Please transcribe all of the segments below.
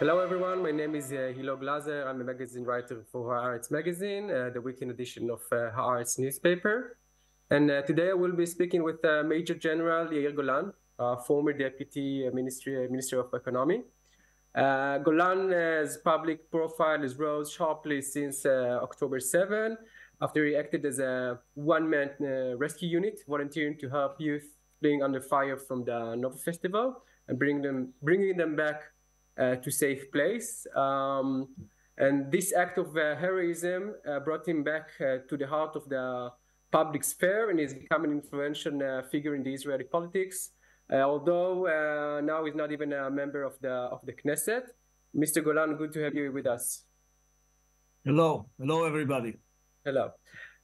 Hello, everyone. My name is Hilo Glazer. I'm a magazine writer for Haaretz magazine, the weekend edition of Haaretz newspaper. And today I will be speaking with Major General Yair Golan, former Deputy Minister of Economy. Golan's public profile has rose sharply since October 7, after he acted as a one-man rescue unit, volunteering to help youth fleeing under fire from the Nova Festival and bringing them back to safe place. And this act of heroism brought him back to the heart of the public sphere, and he's become an influential figure in the Israeli politics. Although now he's not even a member of the Knesset. Mr. Golan, good to have you with us. Hello everybody. Hello.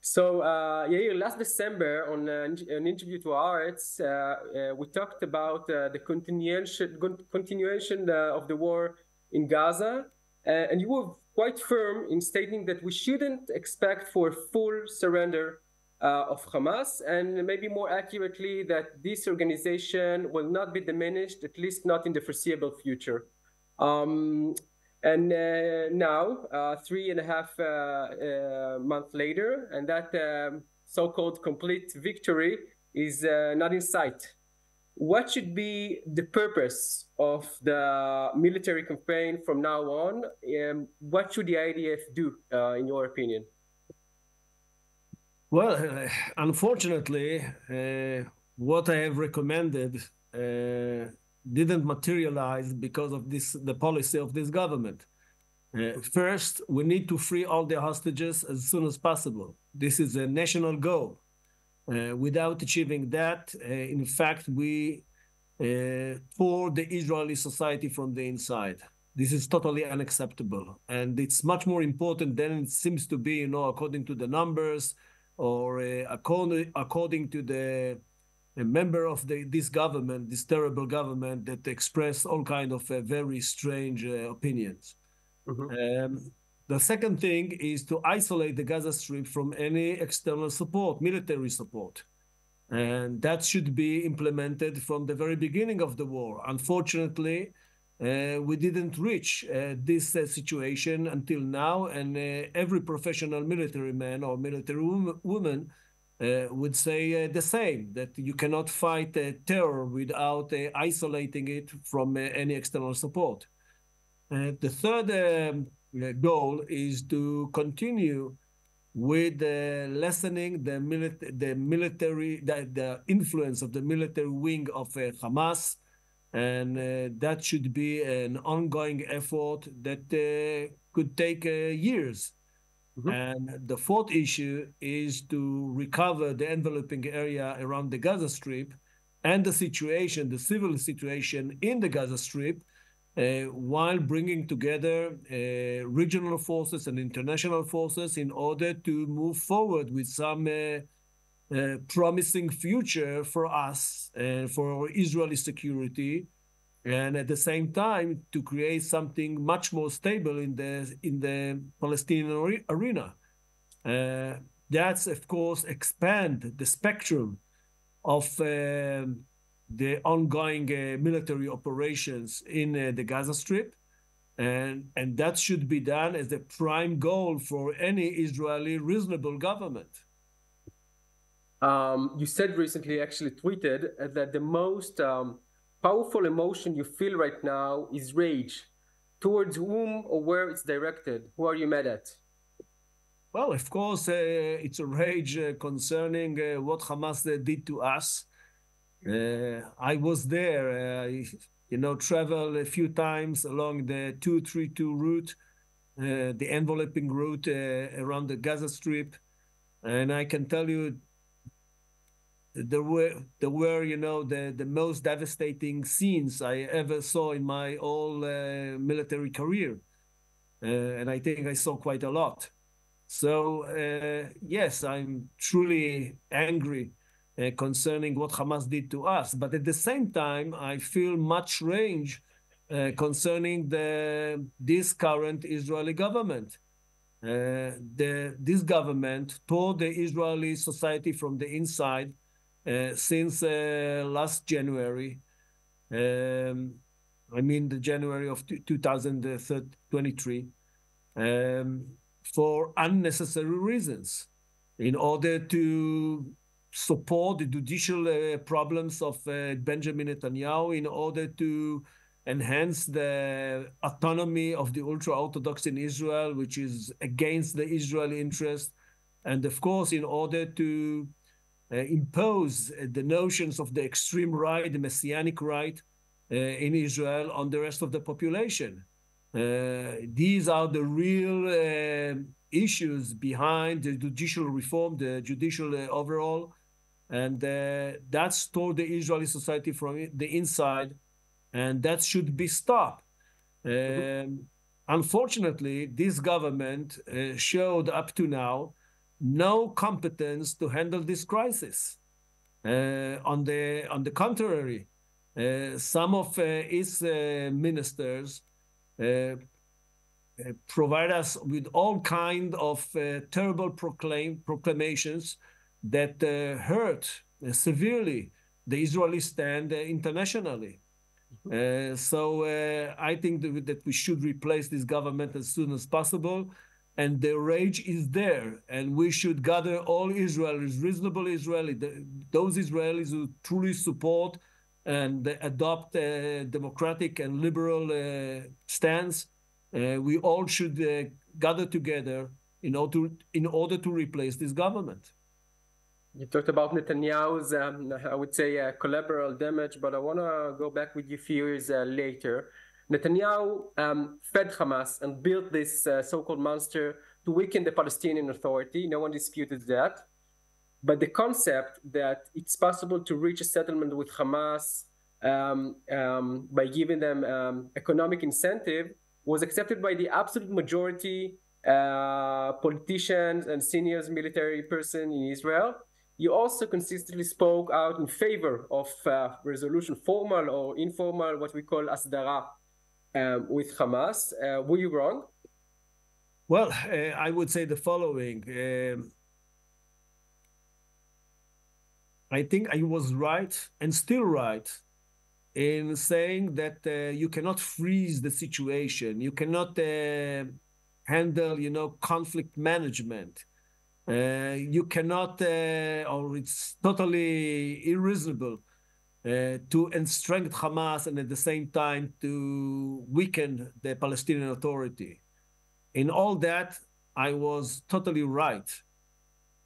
So Yair, last December on an interview to Haaretz, we talked about the continuation of the war in Gaza, and you were quite firm in stating that we shouldn't expect for full surrender of Hamas, and maybe more accurately that this organization will not be diminished, at least not in the foreseeable future. And now, 3.5 months later, and that so-called complete victory is not in sight. What should be the purpose of the military campaign from now on? What should the IDF do, in your opinion? Well, unfortunately, what I have recommended didn't materialize because of the policy of this government. First, we need to free all the hostages as soon as possible. This is a national goal. Without achieving that, in fact, we tore the Israeli society from the inside. This is totally unacceptable. And it's much more important than it seems to be, according to the numbers, or according to the member of this government, this terrible government that express all kind of very strange opinions. Mm-hmm. The second thing is to isolate the Gaza Strip from any external support, military support. And that should be implemented from the very beginning of the war. Unfortunately, we didn't reach this situation until now, and every professional military man or military woman would say the same, that you cannot fight terror without isolating it from any external support. The third goal is to continue with lessening the influence of the military wing of Hamas, and that should be an ongoing effort that could take years. Mm-hmm. And the fourth issue is to recover the enveloping area around the Gaza Strip and the civil situation in the Gaza Strip, while bringing together regional forces and international forces in order to move forward with some promising future for us and for Israeli security, and at the same time to create something much more stable in the Palestinian arena. That's, of course, expand the spectrum of the ongoing military operations in the Gaza Strip, and that should be done as a prime goal for any Israeli reasonable government. You said recently, actually tweeted, that the most powerful emotion you feel right now is rage. Towards whom or where it's directed? Who are you mad at? Well, of course, it's a rage concerning what Hamas did to us. I was there, traveled a few times along the 232 route, the enveloping route around the Gaza Strip, and I can tell you there were the most devastating scenes I ever saw in my whole military career, and I think I saw quite a lot. So yes, I'm truly angry concerning what Hamas did to us, but at the same time, I feel much rage concerning this current Israeli government. This government tore the Israeli society from the inside since last January. I mean the January of 2023, for unnecessary reasons, in order to support the judicial problems of Benjamin Netanyahu, in order to enhance the autonomy of the ultra-Orthodox in Israel, which is against the Israeli interest, and of course, in order to impose the notions of the extreme right, the messianic right in Israel on the rest of the population. These are the real issues behind the judicial reform, the judicial overhaul, and that's toward the Israeli society from the inside, and that should be stopped. Unfortunately, this government showed up to now no competence to handle this crisis. On the contrary, some of its ministers provide us with all kind of terrible proclamations that hurt severely the Israeli stand internationally. So I think that we should replace this government as soon as possible. And the rage is there, and we should gather all Israelis, reasonable Israelis, those Israelis who truly support and adopt a democratic and liberal stance. We all should gather together in order to replace this government. You talked about Netanyahu's, I would say, collateral damage, but I want to go back with you a few years later. Netanyahu fed Hamas and built this so-called monster to weaken the Palestinian Authority. No one disputed that. But the concept that it's possible to reach a settlement with Hamas by giving them economic incentive was accepted by the absolute majority politicians and senior military person in Israel. You also consistently spoke out in favor of resolution, formal or informal, what we call asdara, with Hamas. Were you wrong? Well, I would say the following. I think I was right and still right in saying that you cannot freeze the situation. You cannot handle, conflict management. You cannot, or it's totally unreasonable to strengthen Hamas and at the same time to weaken the Palestinian Authority. In all that, I was totally right.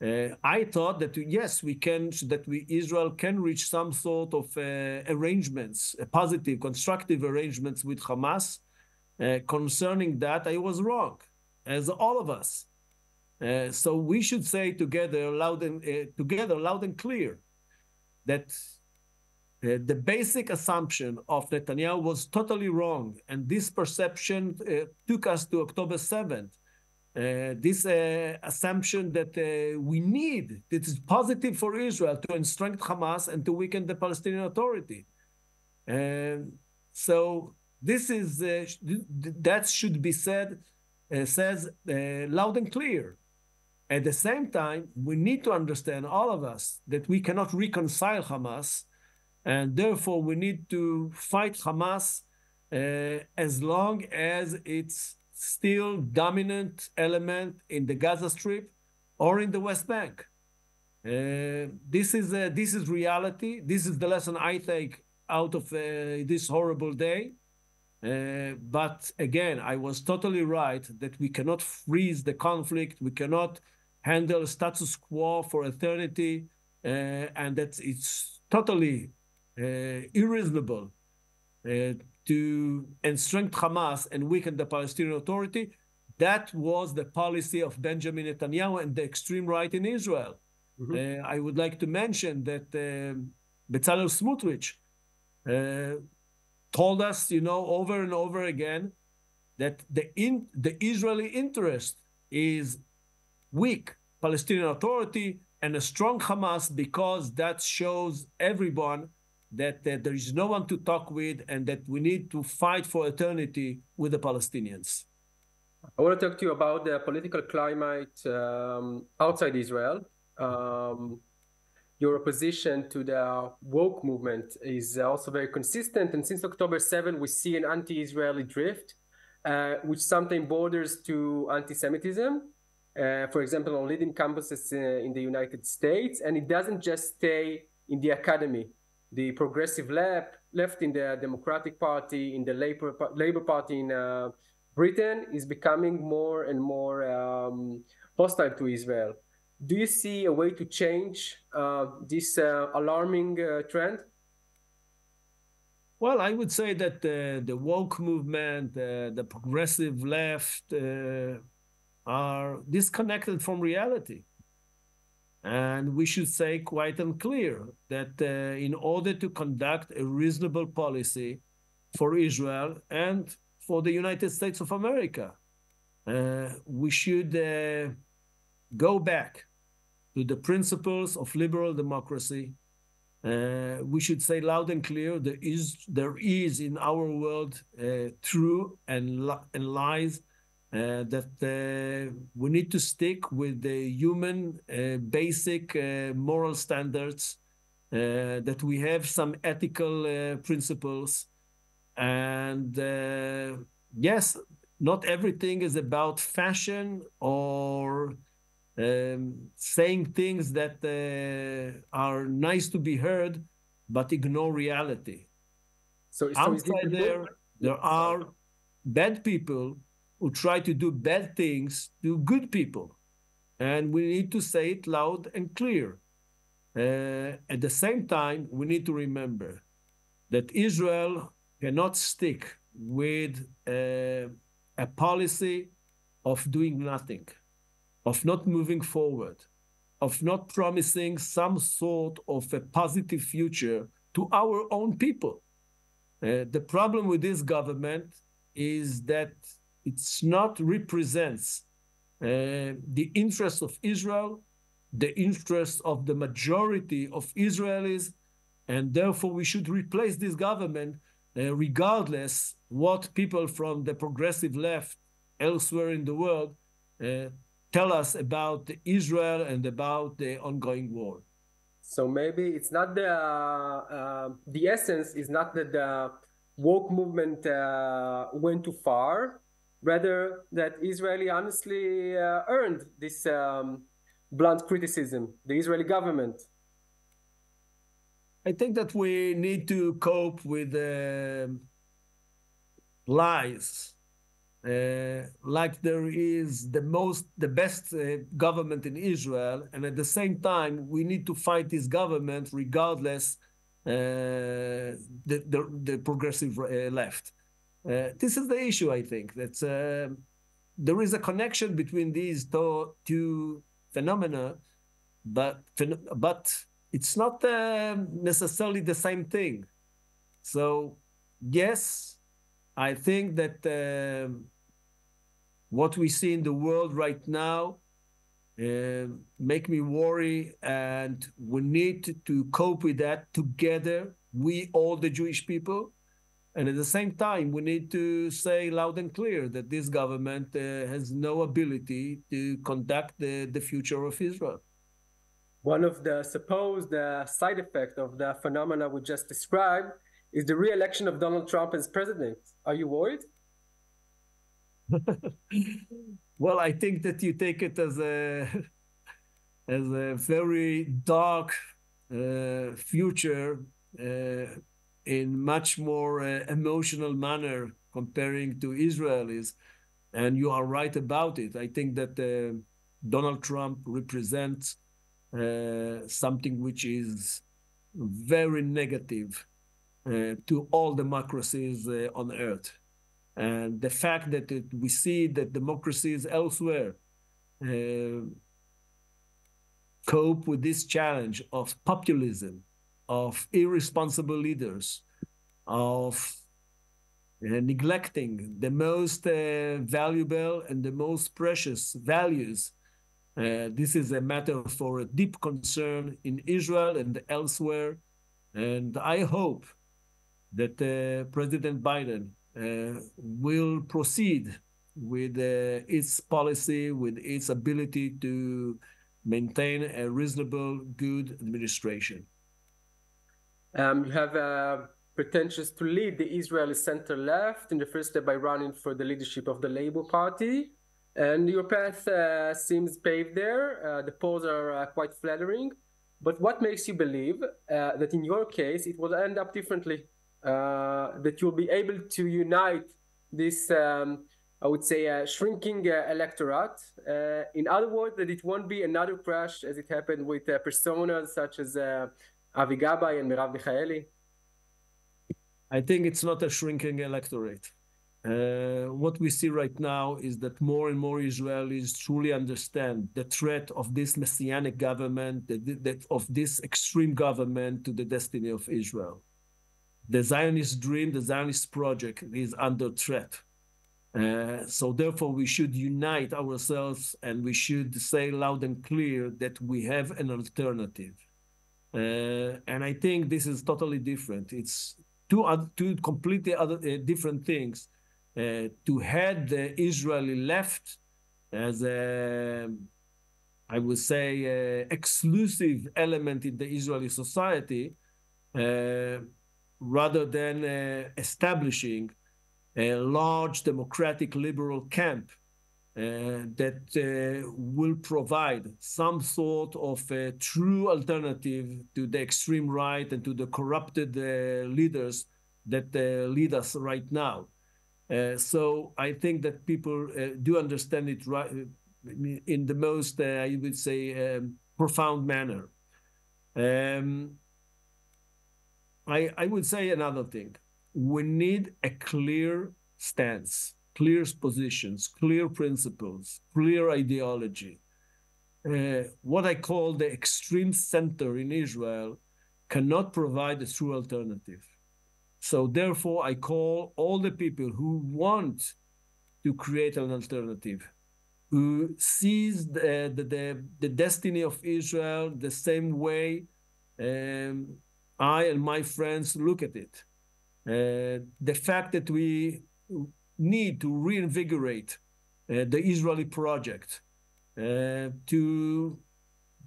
I thought that yes, Israel can reach some sort of arrangements, positive, constructive arrangements with Hamas. Concerning that, I was wrong, as all of us. So we should say together, loud and clear, that the basic assumption of Netanyahu was totally wrong, and this perception took us to October 7th. This assumption that it is positive for Israel to strengthen Hamas and to weaken the Palestinian Authority. So this is that should be said loud and clear. At the same time, we need to understand, all of us, that we cannot reconcile Hamas, and therefore we need to fight Hamas as long as it's still dominant element in the Gaza Strip or in the West Bank. This is reality. This is the lesson I take out of this horrible day. But again, I was totally right that we cannot freeze the conflict. We cannot handle status quo for eternity, and that it's totally unreasonable to strengthen Hamas and weaken the Palestinian Authority. That was the policy of Benjamin Netanyahu and the extreme right in Israel. Mm-hmm. I would like to mention that Bezalel Smotrich told us, over and over again, that the Israeli interest is weak Palestinian Authority and a strong Hamas, because that shows everyone that there is no one to talk with and that we need to fight for eternity with the Palestinians. I want to talk to you about the political climate outside Israel. your opposition to the woke movement is also very consistent. And since October 7, we see an anti-Israeli drift, which sometimes borders to anti-Semitism, for example, on leading campuses in the United States. And it doesn't just stay in the academy. The progressive left in the Democratic Party, in the Labour Party in Britain is becoming more and more hostile to Israel. Do you see a way to change this alarming trend? Well, I would say that the woke movement, the progressive left are disconnected from reality. And we should say quite and clear that in order to conduct a reasonable policy for Israel and for the United States of America, we should go back to the principles of liberal democracy. We should say loud and clear, there is in our world truth and lies, that we need to stick with the human basic moral standards, that we have some ethical principles. And yes, not everything is about fashion or saying things that are nice to be heard, but ignore reality. So outside there are bad people who try to do bad things to good people. And we need to say it loud and clear. At the same time, we need to remember that Israel cannot stick with a policy of doing nothing, of not moving forward, of not promising some sort of a positive future to our own people. The problem with this government is that it's not represents the interests of Israel, the interests of the majority of Israelis, and therefore we should replace this government regardless what people from the progressive left elsewhere in the world tell us about Israel and about the ongoing war. So maybe it's not the essence is not that the woke movement went too far, rather that Israeli honestly earned this blunt criticism, the Israeli government. I think that we need to cope with lies. Like there is the best government in Israel, and at the same time, we need to fight this government regardless the progressive left. This is the issue, I think. That's there is a connection between these two phenomena, but it's not necessarily the same thing. So yes, I think that what we see in the world right now make me worry, and we need to cope with that together, we all the Jewish people. And at the same time, we need to say loud and clear that this government has no ability to conduct the future of Israel. One of the supposed side effects of the phenomena we just described is the re-election of Donald Trump as president. Are you worried? Well, I think that you take it as a very dark future in much more emotional manner comparing to Israelis. And you are right about it. I think that Donald Trump represents something which is very negative to all democracies on earth. And the fact that we see that democracies elsewhere cope with this challenge of populism, of irresponsible leaders, of neglecting the most valuable and the most precious values. This is a matter for a deep concern in Israel and elsewhere. And I hope that President Biden will proceed with its policy, with its ability to maintain a reasonable, good administration. You have pretensions to lead the Israeli center-left in the first step by running for the leadership of the Labour Party. And your path seems paved there. The polls are quite flattering. But what makes you believe that in your case it will end up differently? That you'll be able to unite this, I would say, shrinking electorate. In other words, that it won't be another crash as it happened with personas such as Avi Gabay and Merav Michaeli? I think it's not a shrinking electorate. What we see right now is that more and more Israelis truly understand the threat of this messianic government, of this extreme government to the destiny of Israel. The Zionist dream, the Zionist project is under threat. So therefore, we should unite ourselves and we should say loud and clear that we have an alternative. And I think this is totally different. It's two completely different things. To head the Israeli left as a, I would say, exclusive element in the Israeli society, rather than establishing a large democratic liberal camp that will provide some sort of a true alternative to the extreme right and to the corrupted leaders that lead us right now. So I think that people do understand it right in the most, I would say, profound manner. I would say another thing. We need a clear stance, clear positions, clear principles, clear ideology. What I call the extreme center in Israel cannot provide a true alternative. So therefore, I call all the people who want to create an alternative, who sees the destiny of Israel the same way I and my friends look at it. The fact that we need to reinvigorate the Israeli project, to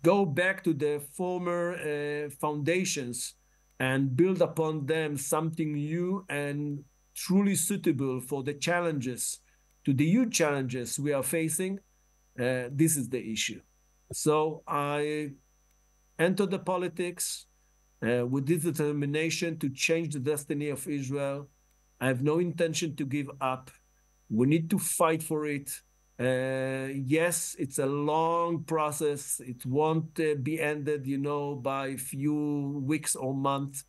go back to the former foundations and build upon them something new and truly suitable for the challenges, to the huge challenges we are facing, this is the issue. So I entered the politics with this determination to change the destiny of Israel. I have no intention to give up. We need to fight for it. Yes, it's a long process. It won't be ended, by a few weeks or months.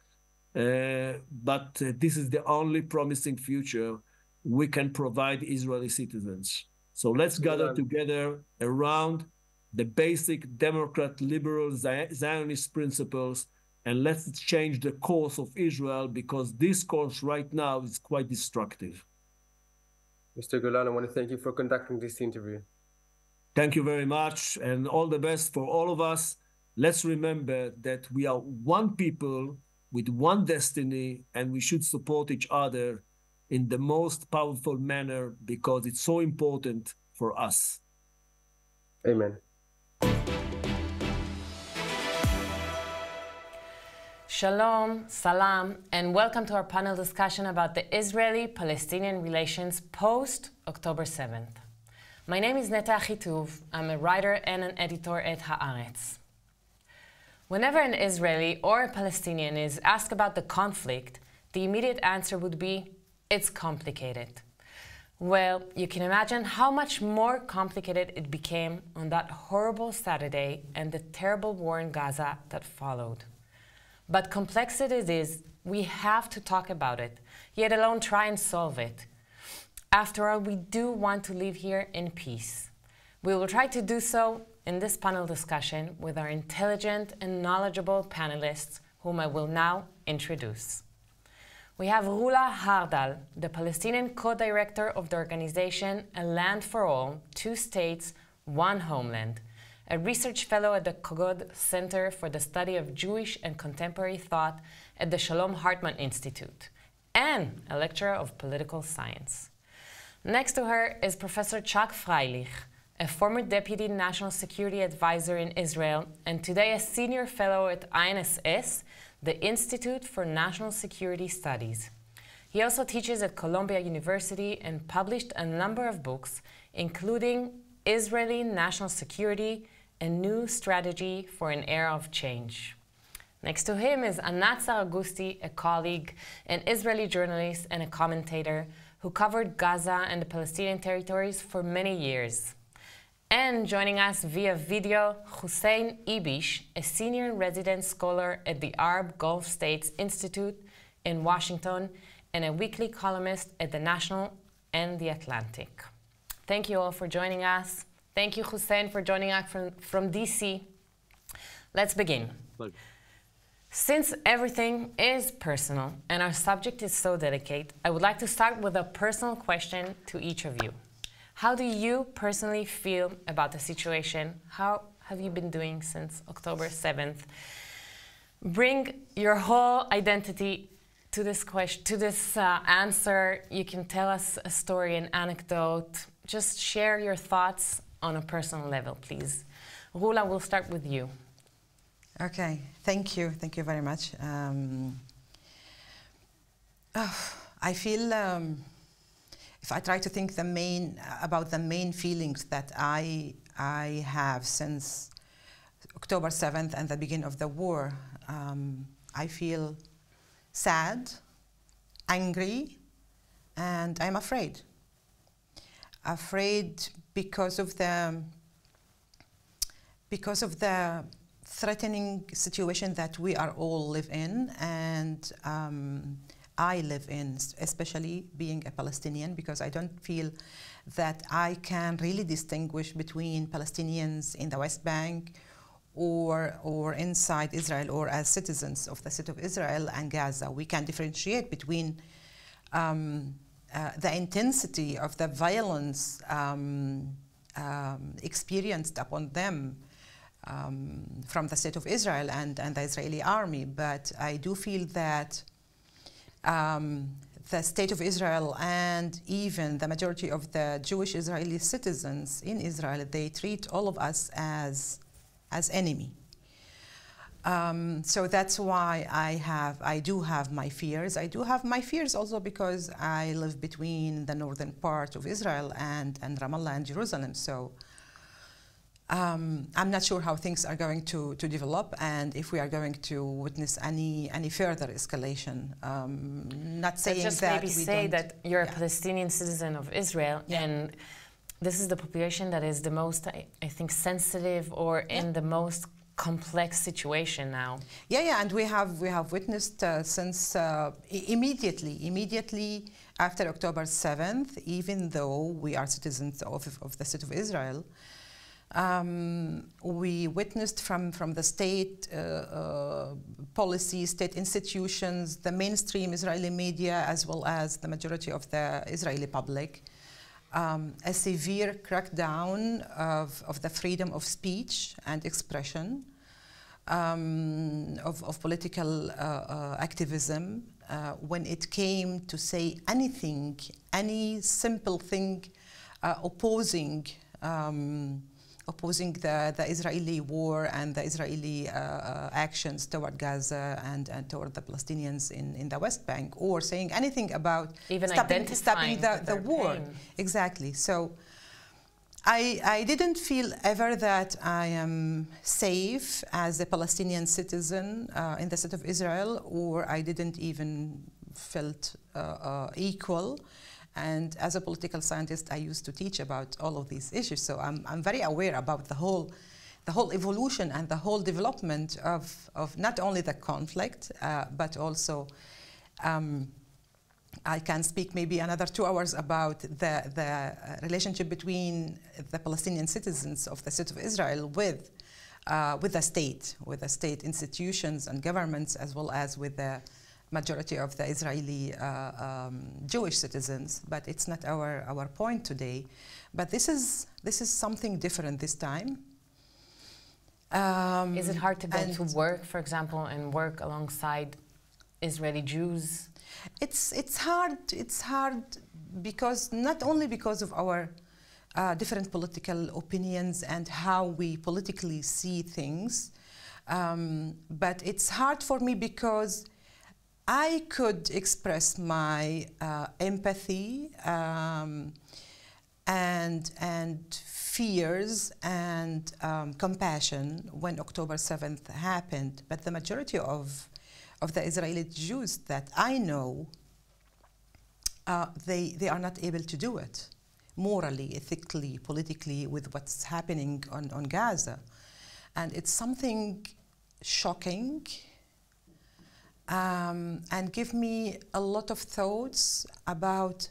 But this is the only promising future we can provide Israeli citizens. So let's gather together around the basic Democrat, liberal, Zionist principles, and let's change the course of Israel, because this course right now is quite destructive. Mr. Golan, I want to thank you for conducting this interview. Thank you very much, and all the best for all of us. Let's remember that we are one people with one destiny, and we should support each other in the most powerful manner, because it's so important for us. Amen. Shalom, salam, and welcome to our panel discussion about the Israeli-Palestinian relations post-October 7th. My name is Netta Ahituv. I'm a writer and an editor at Haaretz. Whenever an Israeli or a Palestinian is asked about the conflict, the immediate answer would be, it's complicated. Well, you can imagine how much more complicated it became on that horrible Saturday and the terrible war in Gaza that followed. But complex as it is, we have to talk about it, yet alone try and solve it. After all, we do want to live here in peace. We will try to do so in this panel discussion with our intelligent and knowledgeable panelists, whom I will now introduce. We have Rula Hardal, the Palestinian co-director of the organization A Land for All, 2 States, 1 Homeland, a research fellow at the Kogod Center for the Study of Jewish and Contemporary Thought at the Shalom Hartman Institute, and a lecturer of political science. Next to her is Professor Chuck Freilich, a former Deputy National Security Advisor in Israel, and today a Senior Fellow at INSS, the Institute for National Security Studies. He also teaches at Columbia University and published a number of books, including Israeli National Security, a New Strategy for an Era of Change. Next to him is Anat Saragusti, a colleague, an Israeli journalist and a commentator who covered Gaza and the Palestinian territories for many years. And joining us via video, Hussein Ibish, a senior resident scholar at the Arab Gulf States Institute in Washington and a weekly columnist at The National and The Atlantic. Thank you all for joining us. Thank you, Hussein, for joining us from DC. Let's begin. Pleasure. Since everything is personal and our subject is so delicate, I would like to start with a personal question to each of you. How do you personally feel about the situation? How have you been doing since October 7th? Bring your whole identity to this question, to this answer. You can tell us a story, an anecdote. Just share your thoughts on a personal level, please. Rula, we'll start with you. Okay, thank you very much. I feel, if I try to think about the main feelings that I have since October 7th and the beginning of the war, I feel sad, angry, and I'm afraid. Afraid because of the threatening situation that we are all live in, and I live in, especially being a Palestinian, because I don't feel that I can really distinguish between Palestinians in the West Bank or inside Israel, or as citizens of the state of Israel and Gaza. We can differentiate between the intensity of the violence experienced upon them from the state of Israel and the Israeli army, but I do feel that the state of Israel and even the majority of the Jewish Israeli citizens in Israel, they treat all of us as enemy. So that's why I do have my fears. I do have my fears also because I live between the northern part of Israel and Ramallah and Jerusalem. So I'm not sure how things are going to develop, and if we are going to witness any further escalation. Not saying just that maybe we say don't, that you're a Palestinian citizen of Israel, Yeah. and this is the population that is the most, I think, sensitive or in the most complex situation now. Yeah, and we have witnessed since immediately after October 7th, even though we are citizens of the state of Israel. We witnessed from the state policy, state institutions, the mainstream Israeli media, as well as the majority of the Israeli public, a severe crackdown of the freedom of speech and expression, of political activism, when it came to say anything, any simple thing opposing the Israeli war and the Israeli actions toward Gaza and toward the Palestinians in the West Bank, or saying anything about even stopping the war. Pain. Exactly. So I didn't feel ever that I am safe as a Palestinian citizen in the state of Israel, or I didn't even felt equal. And as a political scientist, I used to teach about all of these issues. So I'm very aware about the whole evolution and the whole development of not only the conflict, but also I can speak maybe another 2 hours about the relationship between the Palestinian citizens of the state of Israel with the state institutions and governments, as well as with the majority of the Israeli Jewish citizens. But it's not our point today. But this is something different this time. Is it hard to go to work, for example, and work alongside Israeli Jews? It's hard. It's hard because not only because of our different political opinions and how we politically see things. But it's hard for me because I could express my empathy and fears and compassion when October 7th happened. But the majority of the Israeli Jews that I know, they are not able to do it morally, ethically, politically, with what's happening on Gaza. And it's something shocking and give me a lot of thoughts about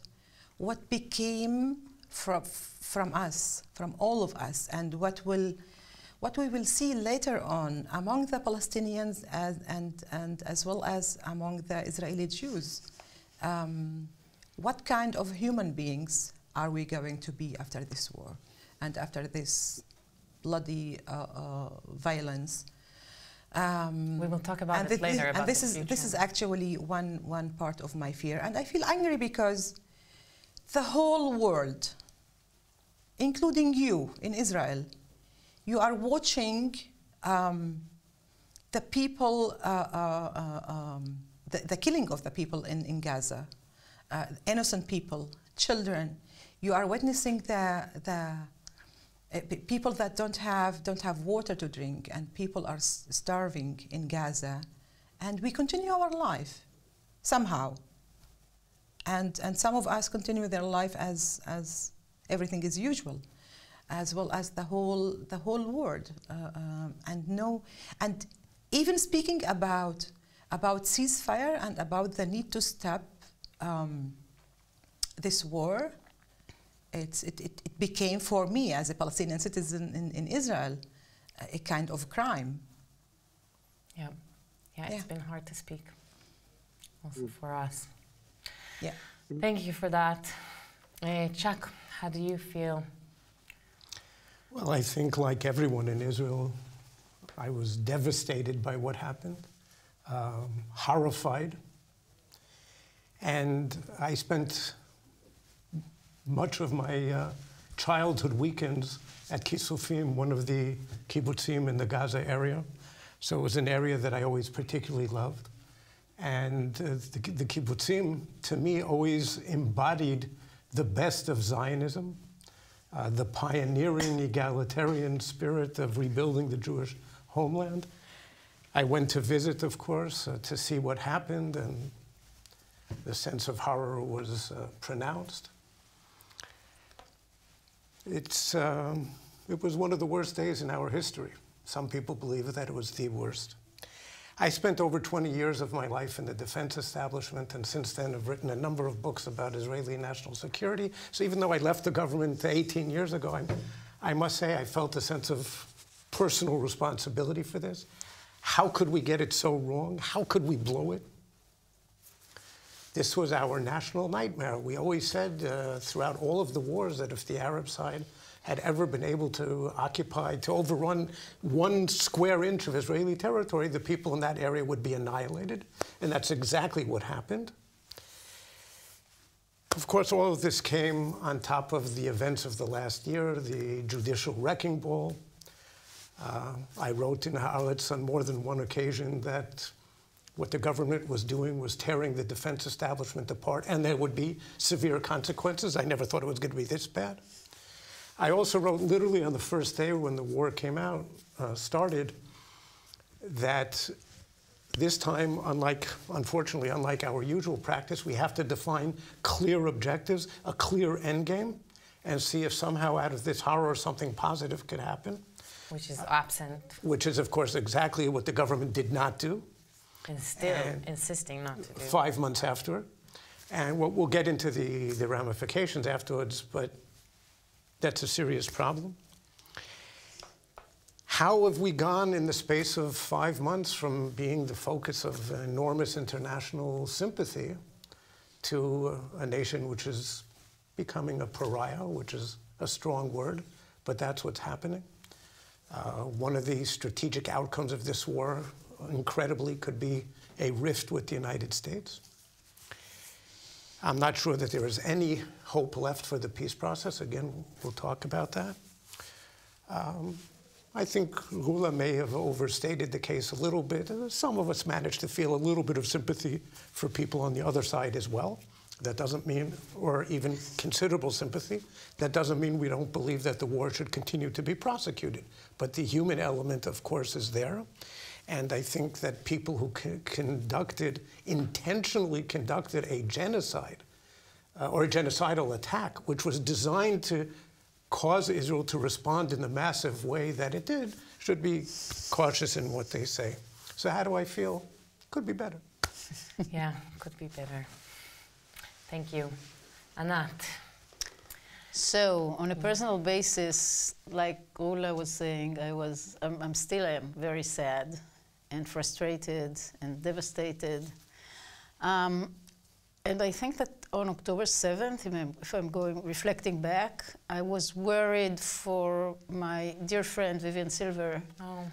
what became from us, from all of us, and what we will see later on among the Palestinians and as well as among the Israeli Jews. What kind of human beings are we going to be after this war and after this bloody violence? We will talk about it later. And this is actually one part of my fear. And I feel angry because the whole world, including you in Israel, you are watching the people, the killing of the people in Gaza, innocent people, children. You are witnessing the people that don't have water to drink, and people are starving in Gaza, and we continue our life somehow. And some of us continue their life as everything is usual, as well as the whole world. And even speaking about ceasefire and about the need to stop this war, it became for me as a Palestinian citizen in Israel a kind of crime. Yeah, it's been hard to speak, also for us. Yeah. Thank you for that. Chuck, how do you feel? Well, I think like everyone in Israel, I was devastated by what happened, horrified. And I spent much of my childhood weekends at Kisufim, one of the kibbutzim in the Gaza area. So it was an area that I always particularly loved. And the kibbutzim, to me, always embodied the best of Zionism, the pioneering egalitarian spirit of rebuilding the Jewish homeland. I went to visit, of course, to see what happened, and the sense of horror was pronounced. It was one of the worst days in our history. Some people believe that it was the worst. I spent over 20 years of my life in the defense establishment, and since then have written a number of books about Israeli national security. So even though I left the government 18 years ago, I must say I felt a sense of personal responsibility for this. How could we get it so wrong? How could we blow it? This was our national nightmare. We always said throughout all of the wars that if the Arab side had ever been able to occupy, to overrun 1 square inch of Israeli territory, the people in that area would be annihilated. And that's exactly what happened. Of course, all of this came on top of the events of the last year, the judicial wrecking ball. I wrote in Haaretz on more than one occasion that what the government was doing was tearing the defense establishment apart, and there would be severe consequences. I never thought it was going to be this bad. I also wrote literally on the first day when the war came out, started, that this time, unfortunately, unlike our usual practice, we have to define clear objectives, a clear end game, and see if somehow out of this horror something positive could happen. Which is absent. Which is, of course, exactly what the government did not do. And still insisting not to do. 5 months after. And we'll get into the ramifications afterwards, but that's a serious problem. How have we gone in the space of 5 months from being the focus of enormous international sympathy to a nation which is becoming a pariah, which is a strong word, but that's what's happening. One of the strategic outcomes of this war, incredibly, could be a rift with the United States. I'm not sure that there is any hope left for the peace process. Again, we'll talk about that. I think Rula may have overstated the case a little bit. Some of us managed to feel a little bit of sympathy for people on the other side as well. That doesn't mean, or even considerable sympathy, that doesn't mean we don't believe that the war should continue to be prosecuted. But the human element, of course, is there. And I think that people who intentionally conducted a genocide or a genocidal attack, which was designed to cause Israel to respond in the massive way that it did, should be cautious in what they say. So how do I feel? Could be better. Yeah, could be better. Thank you. Anat. So, on a personal basis, like Rula was saying, I'm still very sad and frustrated and devastated. And I think that on October 7th, if I'm reflecting back, I was worried for my dear friend Vivian Silver. Oh,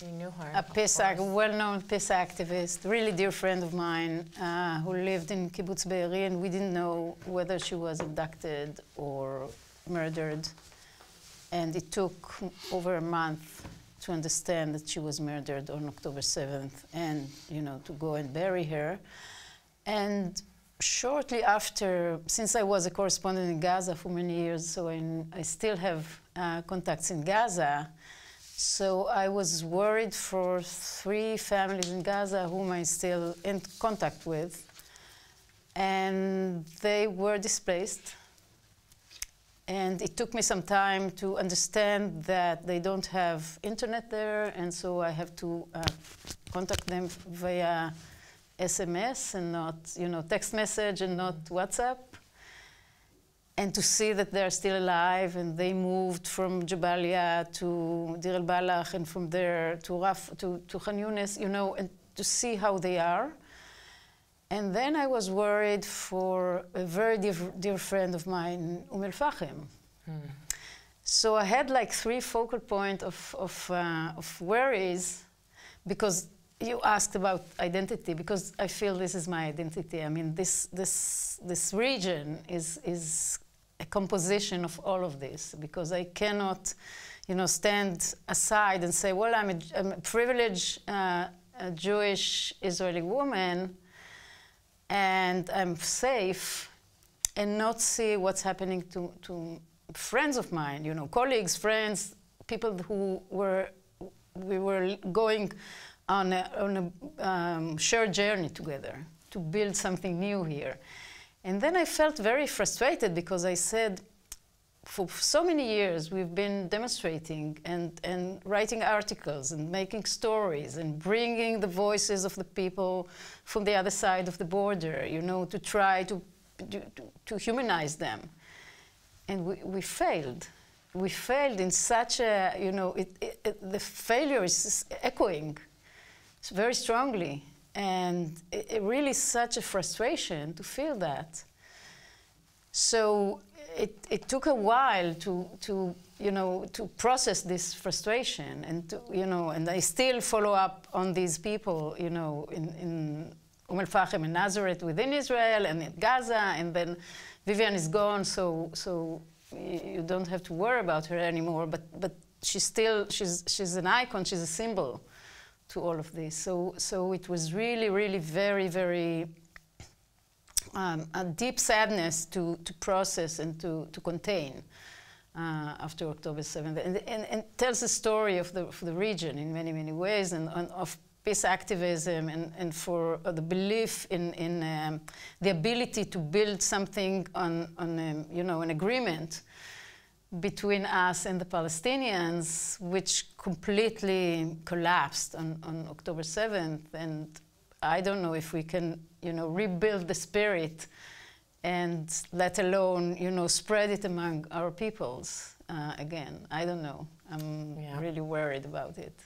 you knew her. A well-known peace activist, really dear friend of mine, who lived in Kibbutz Be'eri, and we didn't know whether she was abducted or murdered. And it took over a month to understand that she was murdered on October 7th and, to go and bury her. And shortly after, since I was a correspondent in Gaza for many years, so I still have contacts in Gaza, so I was worried for 3 families in Gaza whom I'm still in contact with, and they were displaced. And it took me some time to understand that they don't have internet there, and so I have to contact them via SMS and not, text message and not WhatsApp. And to see that they're still alive, and they moved from Jabalia to Dir el-Balach, and from there to Khan Yunis, and to see how they are. And then I was worried for a very dear friend of mine, el-Fahim. So I had like 3 focal points of worries, because you asked about identity, because I feel this is my identity. I mean, this region is a composition of all of this, because I cannot, stand aside and say, well, I'm a privileged Jewish Israeli woman, and I'm safe, and not see what's happening to friends of mine, colleagues, friends, people who we were going on a shared journey together to build something new here. And then I felt very frustrated, because I said, for so many years we've been demonstrating and writing articles and making stories and bringing the voices of the people from the other side of the border, to try to humanize them. And we failed. We failed in such a, the failure is echoing very strongly. And it really is such a frustration to feel that. So it took a while to process this frustration, and and I still follow up on these people, in el-Fahim and Nazareth within Israel, and in Gaza, and then Vivian is gone, so you don't have to worry about her anymore. But she's an icon, she's a symbol to all of this. So it was really, really very, very a deep sadness to process and to contain after October 7th. And tells the story of the region in many, many ways, and of peace activism, and for the belief in the ability to build something on an agreement between us and the Palestinians, which completely collapsed on October 7th. And I don't know if we can, rebuild the spirit, and let alone, spread it among our peoples again. I don't know. I'm really worried about it.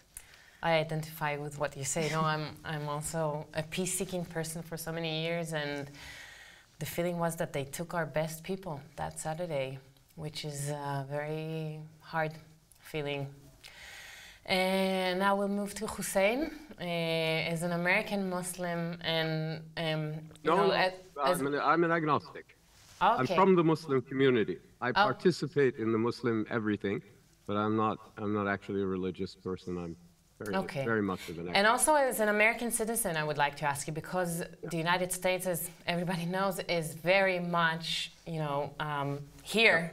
I identify with what you say. I'm also a peace-seeking person for so many years, and the feeling was that they took our best people that Saturday, which is a very hard feeling. And now we'll move to Hussein. as an American Muslim and I'm an agnostic. Okay. I'm from the Muslim community. I participate in the Muslim everything, but I'm not actually a religious person. I'm very much of an agnostic. And also as an American citizen, I would like to ask you, because the United States, as everybody knows, is very much, here,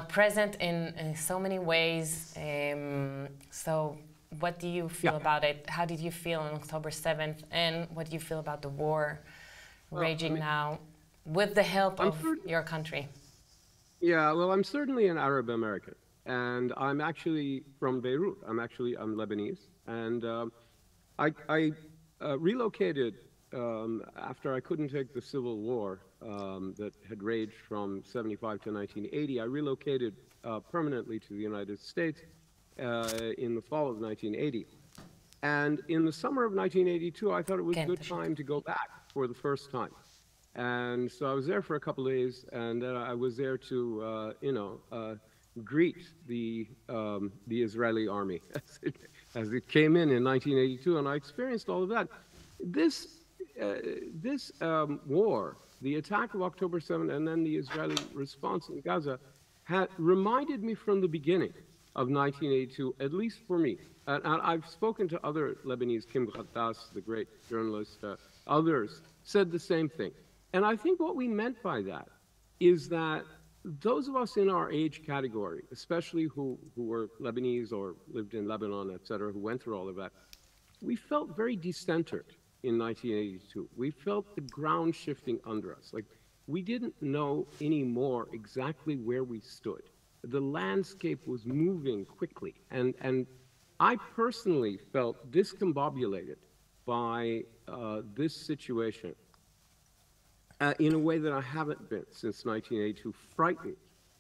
present in so many ways. So what do you feel about it? How did you feel on October 7th? And what do you feel about the war raging now with the help of your country? Yeah, well, I'm certainly an Arab American. And I'm actually from Beirut. I'm Lebanese. And I relocated after I couldn't take the civil war that had raged from 75 to 1980. I relocated permanently to the United States in the fall of 1980. And in the summer of 1982, I thought it was a good time to go back for the first time. And so I was there for a couple of days, and I was there to, greet the Israeli army as it came in 1982, and I experienced all of that. This war, the attack of October 7th, and then the Israeli response in Gaza, had reminded me from the beginning of 1982, at least for me. And I've spoken to other Lebanese, Kim Ghattas, the great journalist, others said the same thing. And I think what we meant by that is that those of us in our age category, especially who were Lebanese or lived in Lebanon, et cetera, who went through all of that, we felt very decentered in 1982. We felt the ground shifting under us. Like, we didn't know anymore exactly where we stood. The landscape was moving quickly. And I personally felt discombobulated by this situation. In a way that I haven't been since 1982, frightened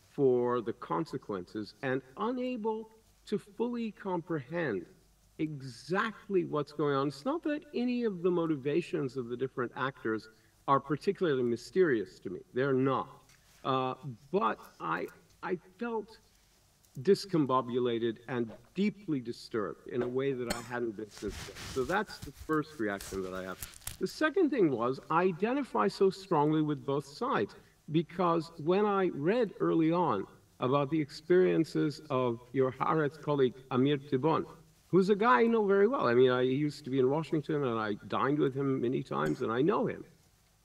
for the consequences and unable to fully comprehend exactly what's going on. It's not that any of the motivations of the different actors are particularly mysterious to me. They're not. But I felt discombobulated and deeply disturbed in a way that I hadn't been since then. So that's the first reaction that I have. The second thing was, I identify so strongly with both sides, because when I read early on about the experiences of your Haaretz colleague, Amir Tibon, who's a guy I know very well. I mean, he used to be in Washington, and I dined with him many times, and I know him.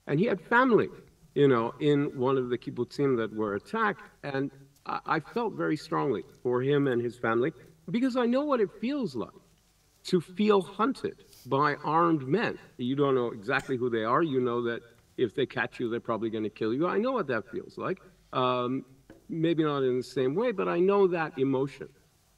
And he had family, in one of the kibbutzim that were attacked, and I felt very strongly for him and his family, because I know what it feels like to feel hunted by armed men. You don't know exactly who they are. You know that if they catch you, they're probably going to kill you. I know what that feels like. Maybe not in the same way, but I know that emotion.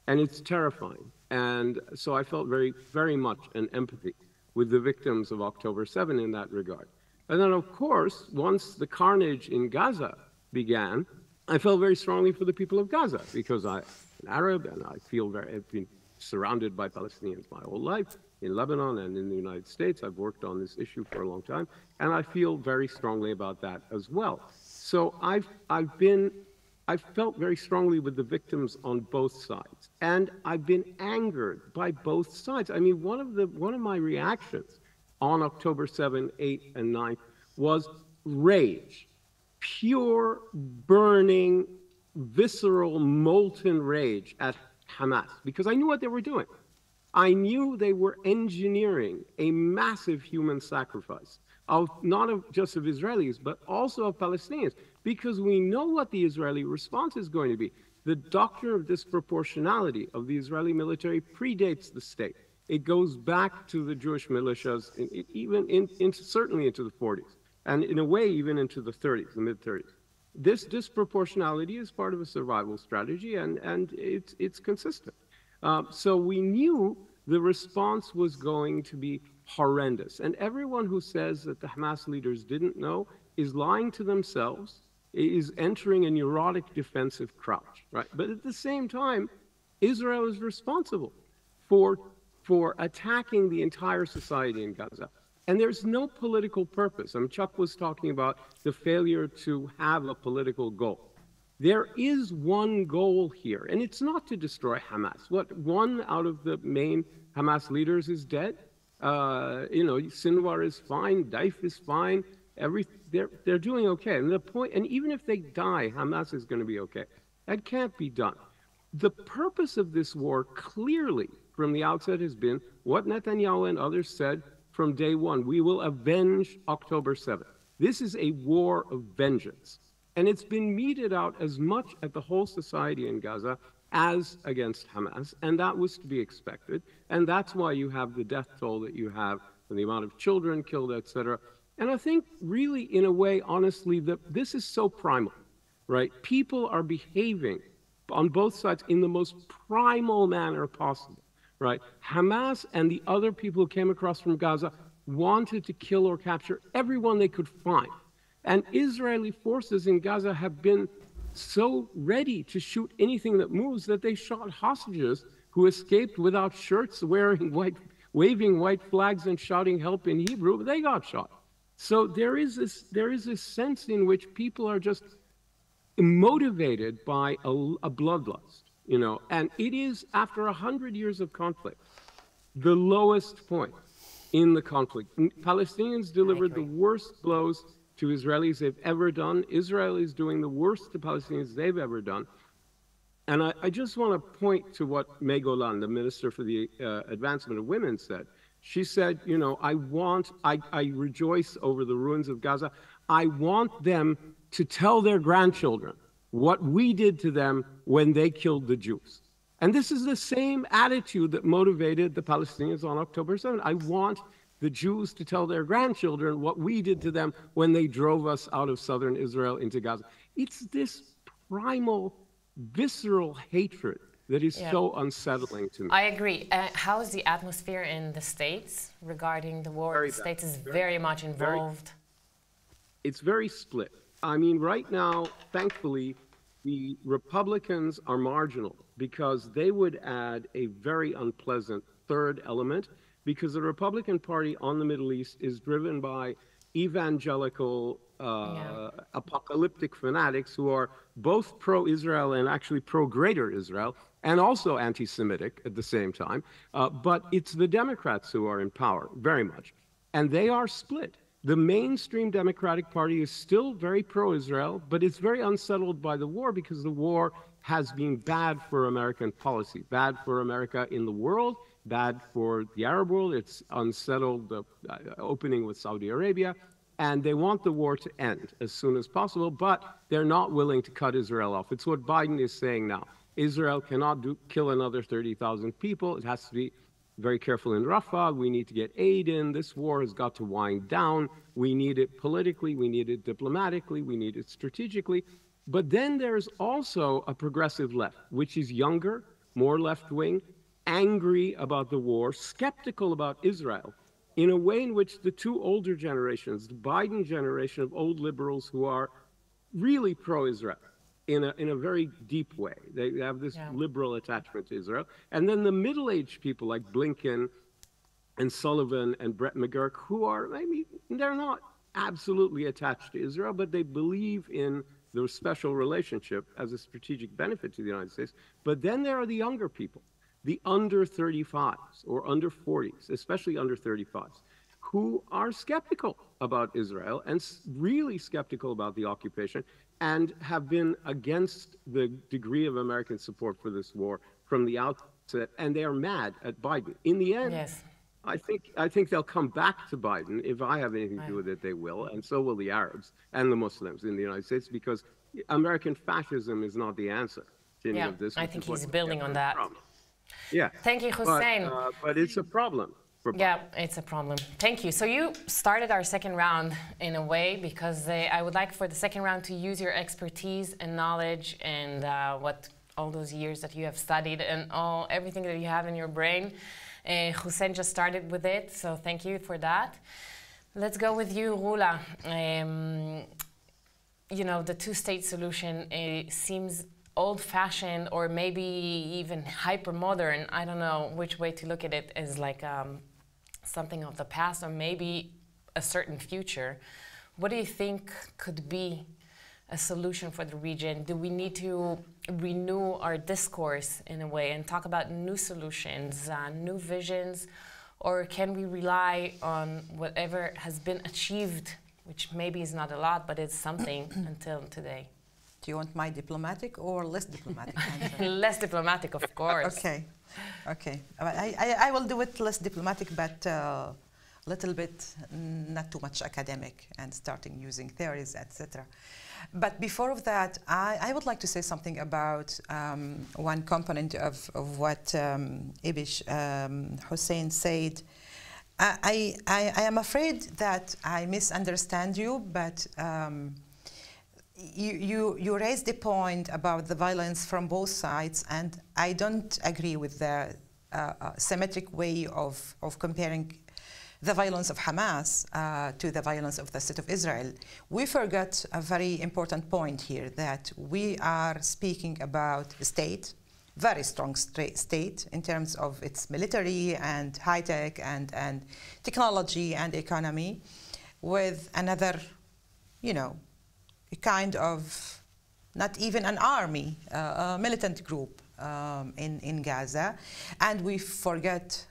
And it's terrifying. And so I felt very, very much an empathy with the victims of October 7 in that regard. And then, of course, once the carnage in Gaza began, I felt very strongly for the people of Gaza, because I'm an Arab, and I've been surrounded by Palestinians my whole life, in Lebanon and in the United States. I've worked on this issue for a long time, and I feel very strongly about that as well. So I've felt very strongly with the victims on both sides, and I've been angered by both sides. I mean, one of my reactions on October 7, 8, and 9 was rage, pure, burning, visceral, molten rage at Hamas, because I knew what they were doing. I knew they were engineering a massive human sacrifice, not just of Israelis, but also of Palestinians, because we know what the Israeli response is going to be. The doctrine of disproportionality of the Israeli military predates the state. It goes back to the Jewish militias, certainly into the 40s, and in a way even into the 30s, the mid-30s. This disproportionality is part of a survival strategy, and it's consistent. So we knew the response was going to be horrendous. And everyone who says that the Hamas leaders didn't know is lying to themselves, is entering a neurotic defensive crouch, right? But at the same time, Israel is responsible for attacking the entire society in Gaza. And there's no political purpose. I mean, Chuck was talking about the failure to have a political goal. There is one goal here, and it's not to destroy Hamas. What, one out of the main Hamas leaders is dead? Sinwar is fine, Daif is fine. They're doing okay. And the point, and even if they die, Hamas is going to be okay. That can't be done. The purpose of this war clearly from the outset has been what Netanyahu and others said from day one: we will avenge October 7th. This is a war of vengeance. And it's been meted out as much at the whole society in Gaza as against Hamas. And that was to be expected. And that's why you have the death toll that you have and the amount of children killed, etc. And I think really, in a way, honestly, that this is so primal, right? People are behaving on both sides in the most primal manner possible, right? Hamas and the other people who came across from Gaza wanted to kill or capture everyone they could find. And Israeli forces in Gaza have been so ready to shoot anything that moves that they shot hostages who escaped without shirts, waving white flags and shouting help in Hebrew. They got shot. So there is this sense in which people are just motivated by a bloodlust, and it is, after 100 years of conflict, the lowest point in the conflict. Palestinians delivered the worst blows to Israelis they've ever done. Israel is doing the worst to Palestinians they've ever done. And I just want to point to what Yair Golan, the Minister for the Advancement of Women, said. She said, I rejoice over the ruins of Gaza. I want them to tell their grandchildren what we did to them when they killed the Jews. And this is the same attitude that motivated the Palestinians on October 7th. I want the Jews to tell their grandchildren what we did to them when they drove us out of southern Israel into Gaza. It's this primal, visceral hatred that is so unsettling to me. I agree. How is the atmosphere in the States regarding the war? The States is very much involved. It's very split. I mean, right now, thankfully, the Republicans are marginal because they would add a very unpleasant third element, because the Republican Party on the Middle East is driven by evangelical, apocalyptic fanatics who are both pro-Israel and actually pro-Greater Israel, and also anti-Semitic at the same time. But it's the Democrats who are in power, very much. And they are split. The mainstream Democratic Party is still very pro-Israel, but it's very unsettled by the war because the war has been bad for American policy, bad for America in the world, bad for the Arab world. It's unsettled the opening with Saudi Arabia, and they want the war to end as soon as possible, but they're not willing to cut Israel off. It's what Biden is saying now. Israel cannot kill another 30,000 people. It has to be very careful in Rafah. We need to get aid in. This war has got to wind down. We need it politically. We need it diplomatically. We need it strategically. But then there's also a progressive left, which is younger, more left-wing, angry about the war, skeptical about Israel, in a way in which the two older generations, the Biden generation of old liberals who are really pro-Israel in a very deep way. They have this liberal attachment to Israel. And then the middle-aged people like Blinken and Sullivan and Brett McGurk, who are, they're not absolutely attached to Israel, but they believe in the special relationship as a strategic benefit to the United States. But then there are the younger people, the under 35s or under 40s, especially under 35s, who are skeptical about Israel and really skeptical about the occupation and have been against the degree of American support for this war from the outset, and they are mad at Biden. In the end, I think they'll come back to Biden. If I have anything to do with it, they will, and so will the Arabs and the Muslims in the United States, because American fascism is not the answer to any of this. I think he's building on that. Yeah. Thank you, Hussein. But it's a problem. Yeah, it's a problem. Thank you. So you started our second round in a way because I would like for the second round to use your expertise and knowledge and what all those years that you have studied and everything that you have in your brain. Hussein just started with it, so thank you for that. Let's go with you, Rula. The two-state solution seems old-fashioned or maybe even hyper-modern. I don't know which way to look at it, as like something of the past or maybe a certain future. What do you think could be a solution for the region? Do we need to renew our discourse in a way and talk about new solutions, new visions, or can we rely on whatever has been achieved, which maybe is not a lot, but it's something until today? Do you want my diplomatic or less diplomatic answer? Less diplomatic, of course. Okay, okay. I will do it less diplomatic, but a little bit not too much academic and starting using theories, etc. But before of that, I would like to say something about one component of what Ibish Hussein said. I am afraid that I misunderstand you, but you raised the point about the violence from both sides, and I don't agree with the symmetric way of comparing the violence of Hamas to the violence of the State of Israel. We forgot a very important point here, that we are speaking about a state, very strong state in terms of its military and high-tech and technology and economy, with another, you know, a kind of, not even an army, a militant group in Gaza. And we forget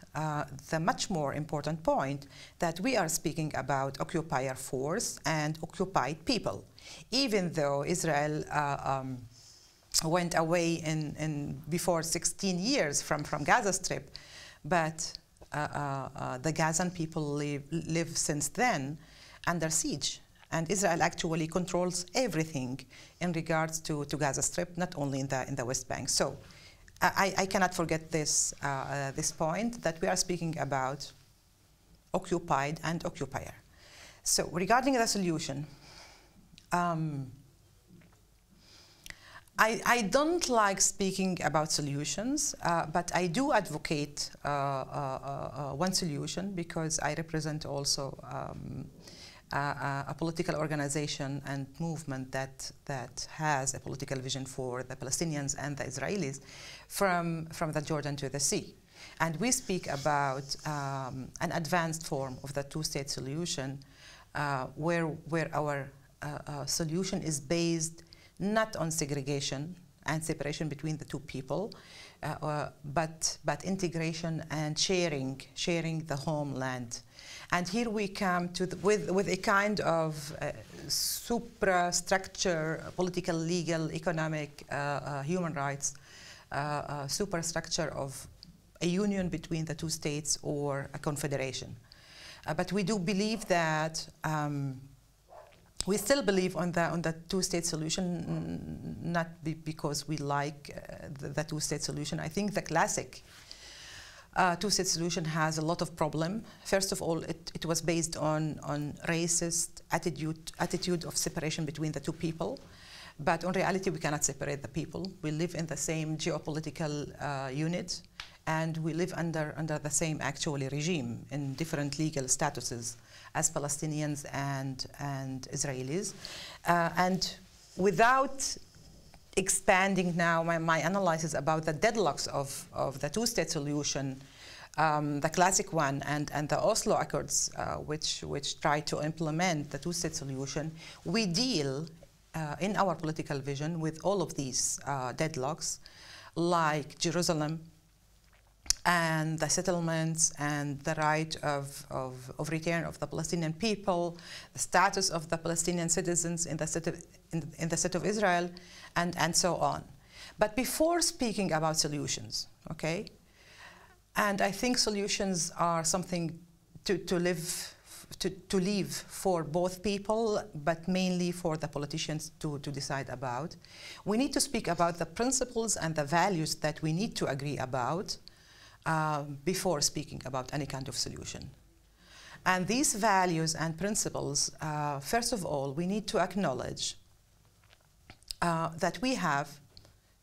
the much more important point that we are speaking about occupier force and occupied people. Even though Israel went away in before 16 years from Gaza Strip, but the Gazan people live since then under siege. And Israel actually controls everything in regards to Gaza Strip, not only in the West Bank. So I cannot forget this, this point, that we are speaking about occupied and occupier. So regarding the solution, I don't like speaking about solutions, but I do advocate one solution, because I represent also a political organization and movement that has a political vision for the Palestinians and the Israelis from the Jordan to the sea. And we speak about an advanced form of the two-state solution, where our solution is based not on segregation and separation between the two people, but integration and sharing the homeland. And here we come to with a kind of superstructure, political, legal, economic, human rights, superstructure of a union between the two states or a confederation. But we do believe that we still believe on the two-state solution, not because we like the two-state solution. I think the classic two-state solution has a lot of problem. First of all, it was based on racist attitude of separation between the two people. But in reality, we cannot separate the people. We live in the same geopolitical unit, and we live under the same actually regime in different legal statuses as Palestinians and Israelis. And without expanding now my analysis about the deadlocks of the two-state solution, the classic one and the Oslo Accords, which try to implement the two-state solution, we deal in our political vision with all of these deadlocks, like Jerusalem and the settlements and the right of return of the Palestinian people, the status of the Palestinian citizens in the state of Israel, and so on. But before speaking about solutions, okay, and I think solutions are something to leave for both people, but mainly for the politicians to decide about. We need to speak about the principles and the values that we need to agree about before speaking about any kind of solution. And these values and principles, first of all, we need to acknowledge that we have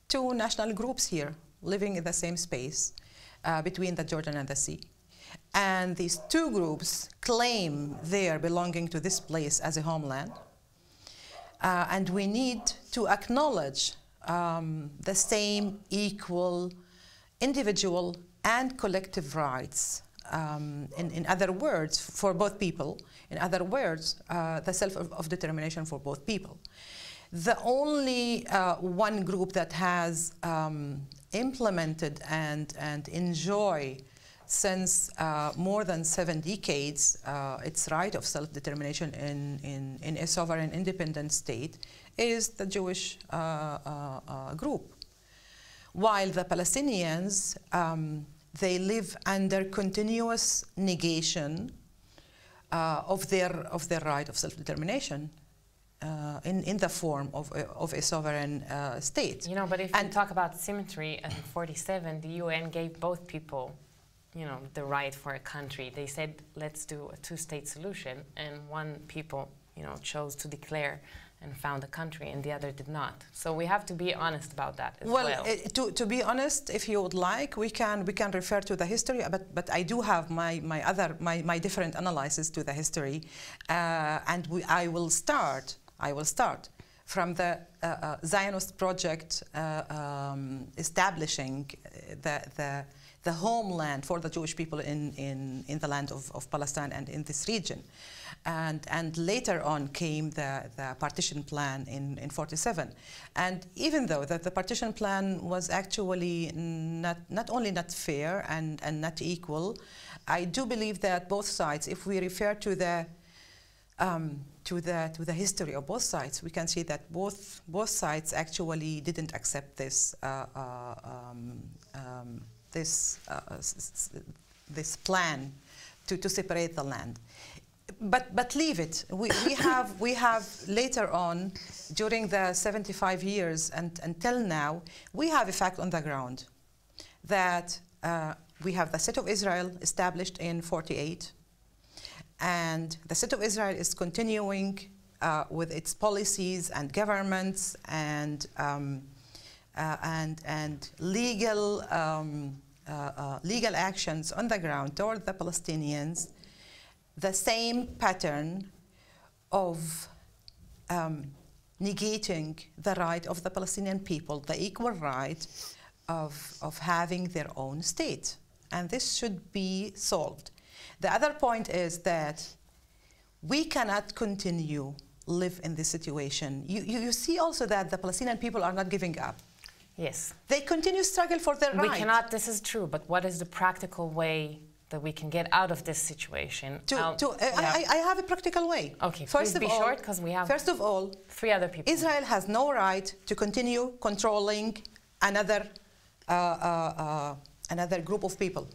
two national groups here living in the same space between the Jordan and the sea. And these two groups claim they are belonging to this place as a homeland. And we need to acknowledge the same equal individual and collective rights. In other words, for both people. In other words, the self-determination for both people. The only one group that has implemented and enjoy since more than 7 decades its right of self-determination in a sovereign independent state is the Jewish group. While the Palestinians, they live under continuous negation of their right of self-determination in the form of a sovereign state. You know, but if you talk about symmetry, in 47, the UN gave both people, you know, the right for a country. They said, let's do a two-state solution, and one people, you know, chose to declare and found a country, and the other did not. So we have to be honest about that as well. Well, to be honest, if you would like, we can refer to the history, but I do have my different analysis to the history, and I will start from the Zionist project establishing the homeland for the Jewish people in the land of Palestine and in this region. And later on came the partition plan in 47. And even though that the partition plan was actually not only not fair and not equal, I do believe that both sides, if we refer to the history of both sides, we can see that both sides actually didn't accept this this plan to separate the land. But leave it. We have later on, during the 75 years and until now, we have a fact on the ground that we have the State of Israel established in 48, and the State of Israel is continuing with its policies and governments and legal actions on the ground toward the Palestinians, the same pattern of negating the right of the Palestinian people, the equal right of having their own state. And this should be solved. The other point is that we cannot continue live in this situation. You see also that the Palestinian people are not giving up. Yes. They continue struggle for their right. We cannot, this is true, but what is the practical way that we can get out of this situation? I have a practical way. Okay, please be short, because we have first of all, 3 other people. Israel has no right to continue controlling another group of people.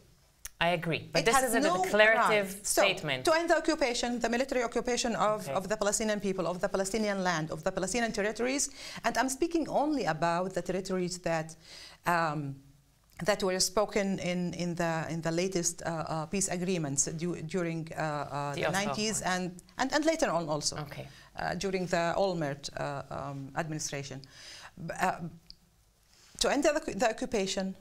I agree, but this is a declarative statement. So, to end the occupation, the military occupation of the Palestinian people, of the Palestinian land, of the Palestinian territories, and I'm speaking only about the territories that that were spoken in the latest peace agreements during the 90s and later on also, during the Olmert administration. To end the occupation,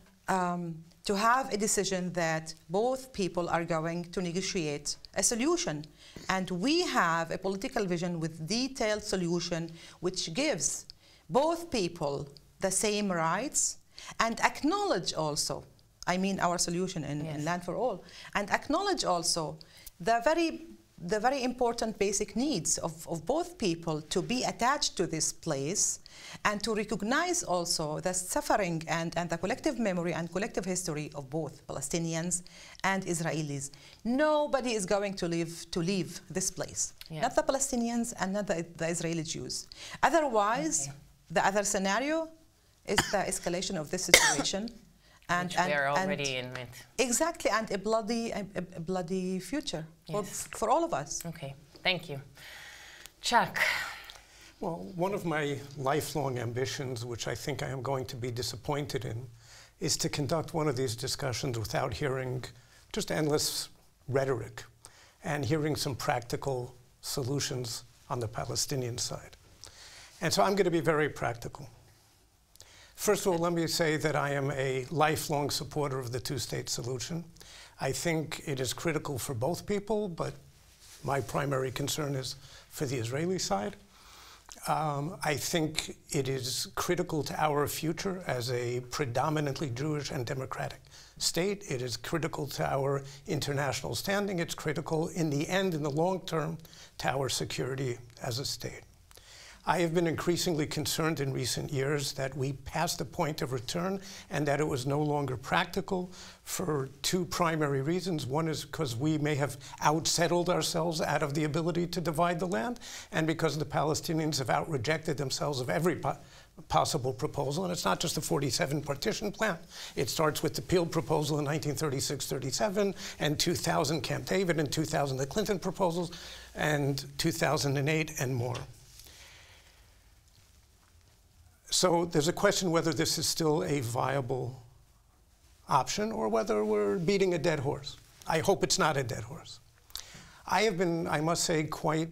to have a decision that both people are going to negotiate a solution. And we have a political vision with detailed solution which gives both people the same rights and acknowledge also, I mean our solution in Land for All, and acknowledge also the very important basic needs of both people to be attached to this place and to recognize also the suffering and the collective memory and collective history of both Palestinians and Israelis. Nobody is going to leave this place, not the Palestinians and not the Israeli Jews. Otherwise, the other scenario is the escalation of this situation. Which we are already in it. Exactly, and a bloody future for all of us. Okay, thank you. Chuck. Well, one of my lifelong ambitions, which I think I am going to be disappointed in, is to conduct one of these discussions without hearing just endless rhetoric and hearing some practical solutions on the Palestinian side. And so I'm going to be very practical. First of all, let me say that I am a lifelong supporter of the two-state solution. I think it is critical for both people, but my primary concern is for the Israeli side. I think it is critical to our future as a predominantly Jewish and democratic state. It is critical to our international standing. It's critical in the end, in the long term, to our security as a state. I have been increasingly concerned in recent years that we passed the point of return and that it was no longer practical for two primary reasons. One is because we may have outsettled ourselves out of the ability to divide the land, and because the Palestinians have out-rejected themselves of every possible proposal. And it's not just the 47 partition plan. It starts with the Peel proposal in 1936-37, and 2000 Camp David, and 2000 the Clinton proposals, and 2008 and more. So there's a question whether this is still a viable option or whether we're beating a dead horse. I hope it's not a dead horse. I have been, I must say, quite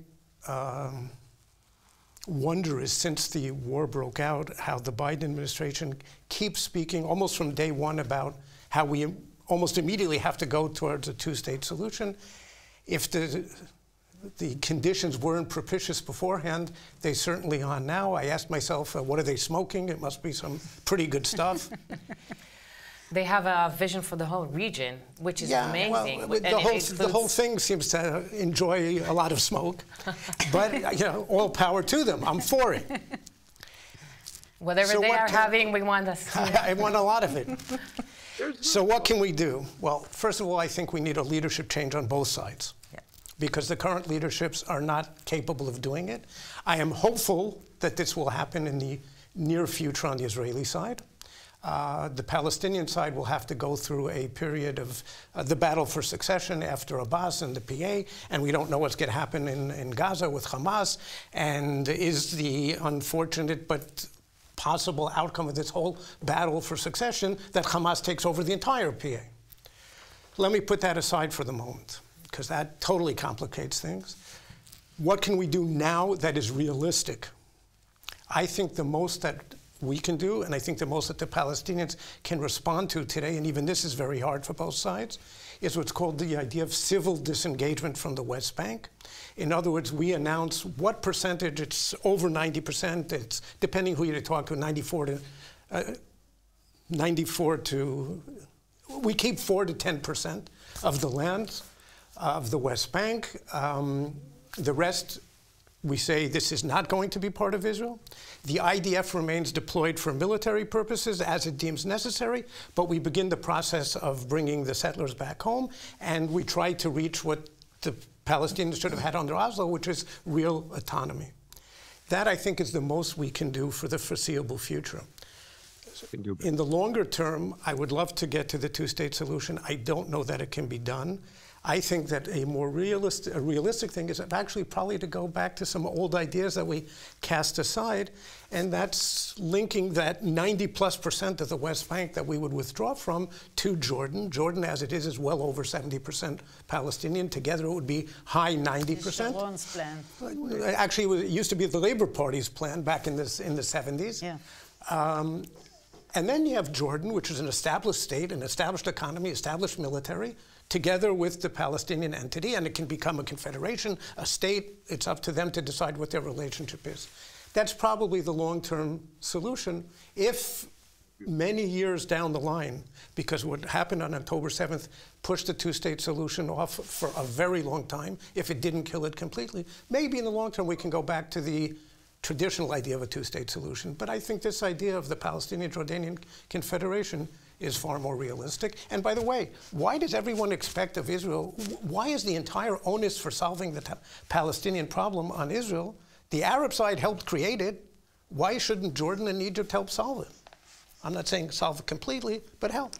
wondrous since the war broke out how the Biden administration keeps speaking almost from day one about how we almost immediately have to go towards a two-state solution. If the conditions weren't propitious beforehand, they certainly are now. I asked myself, what are they smoking? It must be some pretty good stuff. They have a vision for the whole region, which is amazing. Well, the whole thing seems to enjoy a lot of smoke, but you know, all power to them. I'm for it. Whatever they are having, we want us. I want a lot of it. So what can we do? Well, first of all, I think we need a leadership change on both sides, because the current leaderships are not capable of doing it. I am hopeful that this will happen in the near future on the Israeli side. The Palestinian side will have to go through a period of the battle for succession after Abbas and the PA, and we don't know what's going to happen in Gaza with Hamas, and is the unfortunate but possible outcome of this whole battle for succession that Hamas takes over the entire PA. Let me put that aside for the moment, because that totally complicates things. What can we do now that is realistic? I think the most that we can do, and I think the most that the Palestinians can respond to today, and even this is very hard for both sides, is what's called the idea of civil disengagement from the West Bank. In other words, we announce what percentage, it's over 90%, it's depending who you talk to, 94 to, we keep 4 to 10% of the land of the West Bank. The rest, we say this is not going to be part of Israel. The IDF remains deployed for military purposes as it deems necessary, but we begin the process of bringing the settlers back home, and we try to reach what the Palestinians should have had under Oslo, which is real autonomy. That, I think, is the most we can do for the foreseeable future. In the longer term, I would love to get to the two-state solution. I don't know that it can be done. I think that a more realistic thing is actually probably to go back to some old ideas that we cast aside, and that's linking that 90+% of the West Bank that we would withdraw from to Jordan. Jordan, as it is well over 70% Palestinian. Together, it would be high 90%. Sharon's plan. Actually, it used to be the Labour Party's plan back in the 70s. Yeah. And then you have Jordan, which is an established state, an established economy, established military, together with the Palestinian entity, and it can become a confederation, a state. It's up to them to decide what their relationship is. That's probably the long-term solution if many years down the line, because what happened on October 7th pushed the two-state solution off for a very long time, if it didn't kill it completely. Maybe in the long term we can go back to the traditional idea of a two-state solution. But I think this idea of the Palestinian-Jordanian Confederation is far more realistic. And by the way, why does everyone expect of Israel, why is the entire onus for solving the Palestinian problem on Israel? The Arab side helped create it. Why shouldn't Jordan and Egypt help solve it? I'm not saying solve it completely, but help.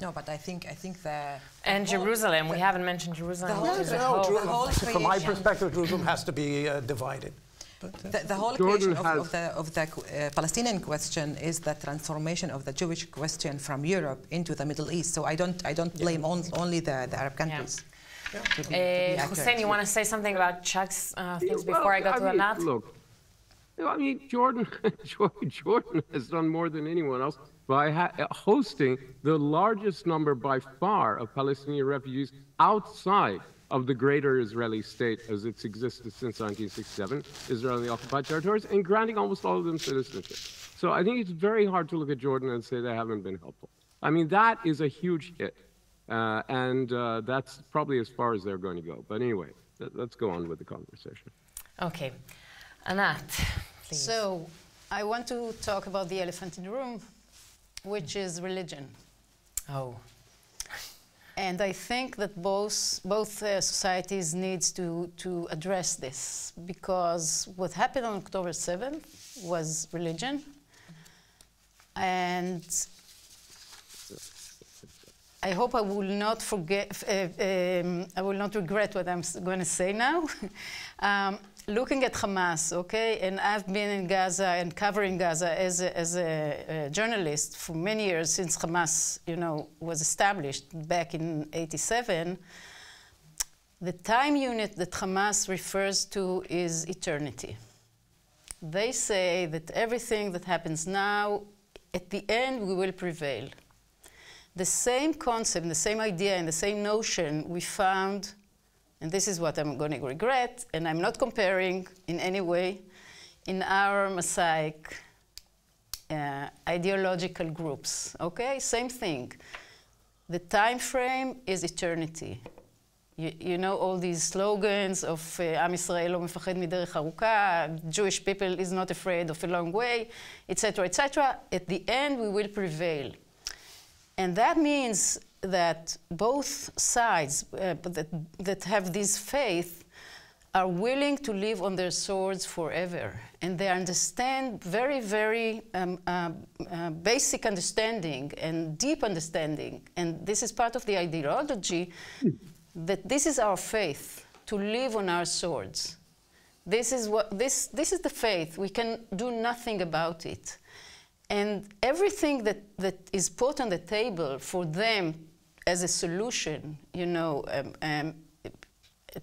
No, but I think the and Jerusalem, we haven't mentioned Jerusalem. From my perspective, Jerusalem has to be divided. The whole equation of the Palestinian question is the transformation of the Jewish question from Europe into the Middle East. So I don't blame only the Arab countries. Yeah. Hussein, you want to say something about Chuck's things before I go to Anat? Look, I mean, Jordan has done more than anyone else by hosting the largest number by far of Palestinian refugees outside of the greater Israeli state as it's existed since 1967, Israeli occupied territories, and granting almost all of them citizenship. So I think it's very hard to look at Jordan and say they haven't been helpful. I mean, that is a huge hit, and that's probably as far as they're going to go. But anyway, let's go on with the conversation. Okay. Anat, Please. So, I want to talk about the elephant in the room, which is religion. Oh. And I think that both societies need to address this, because what happened on October 7th was religion. And I hope I will not forget, I will not regret what I'm going to say now. Looking at Hamas, okay, and I've been in Gaza and covering Gaza as a journalist for many years since Hamas, was established back in '87. The time unit that Hamas refers to is eternity. They say that everything that happens now, at the end, we will prevail. The same concept, the same idea, and the same notion we found. And this is what I'm going to regret, and I'm not comparing in any way, in our Messianic ideological groups, okay? Same thing. The time frame is eternity. You know all these slogans of Am Yisrael lo mefached miderech aruka, Jewish people is not afraid of a long way, etc., etc. At the end, we will prevail. And that means that both sides that have this faith are willing to live on their swords forever. And they understand very, very basic understanding and deep understanding. And this is part of the ideology that this is our faith, to live on our swords. This is is the faith. We can do nothing about it. And everything that is put on the table for them as a solution, a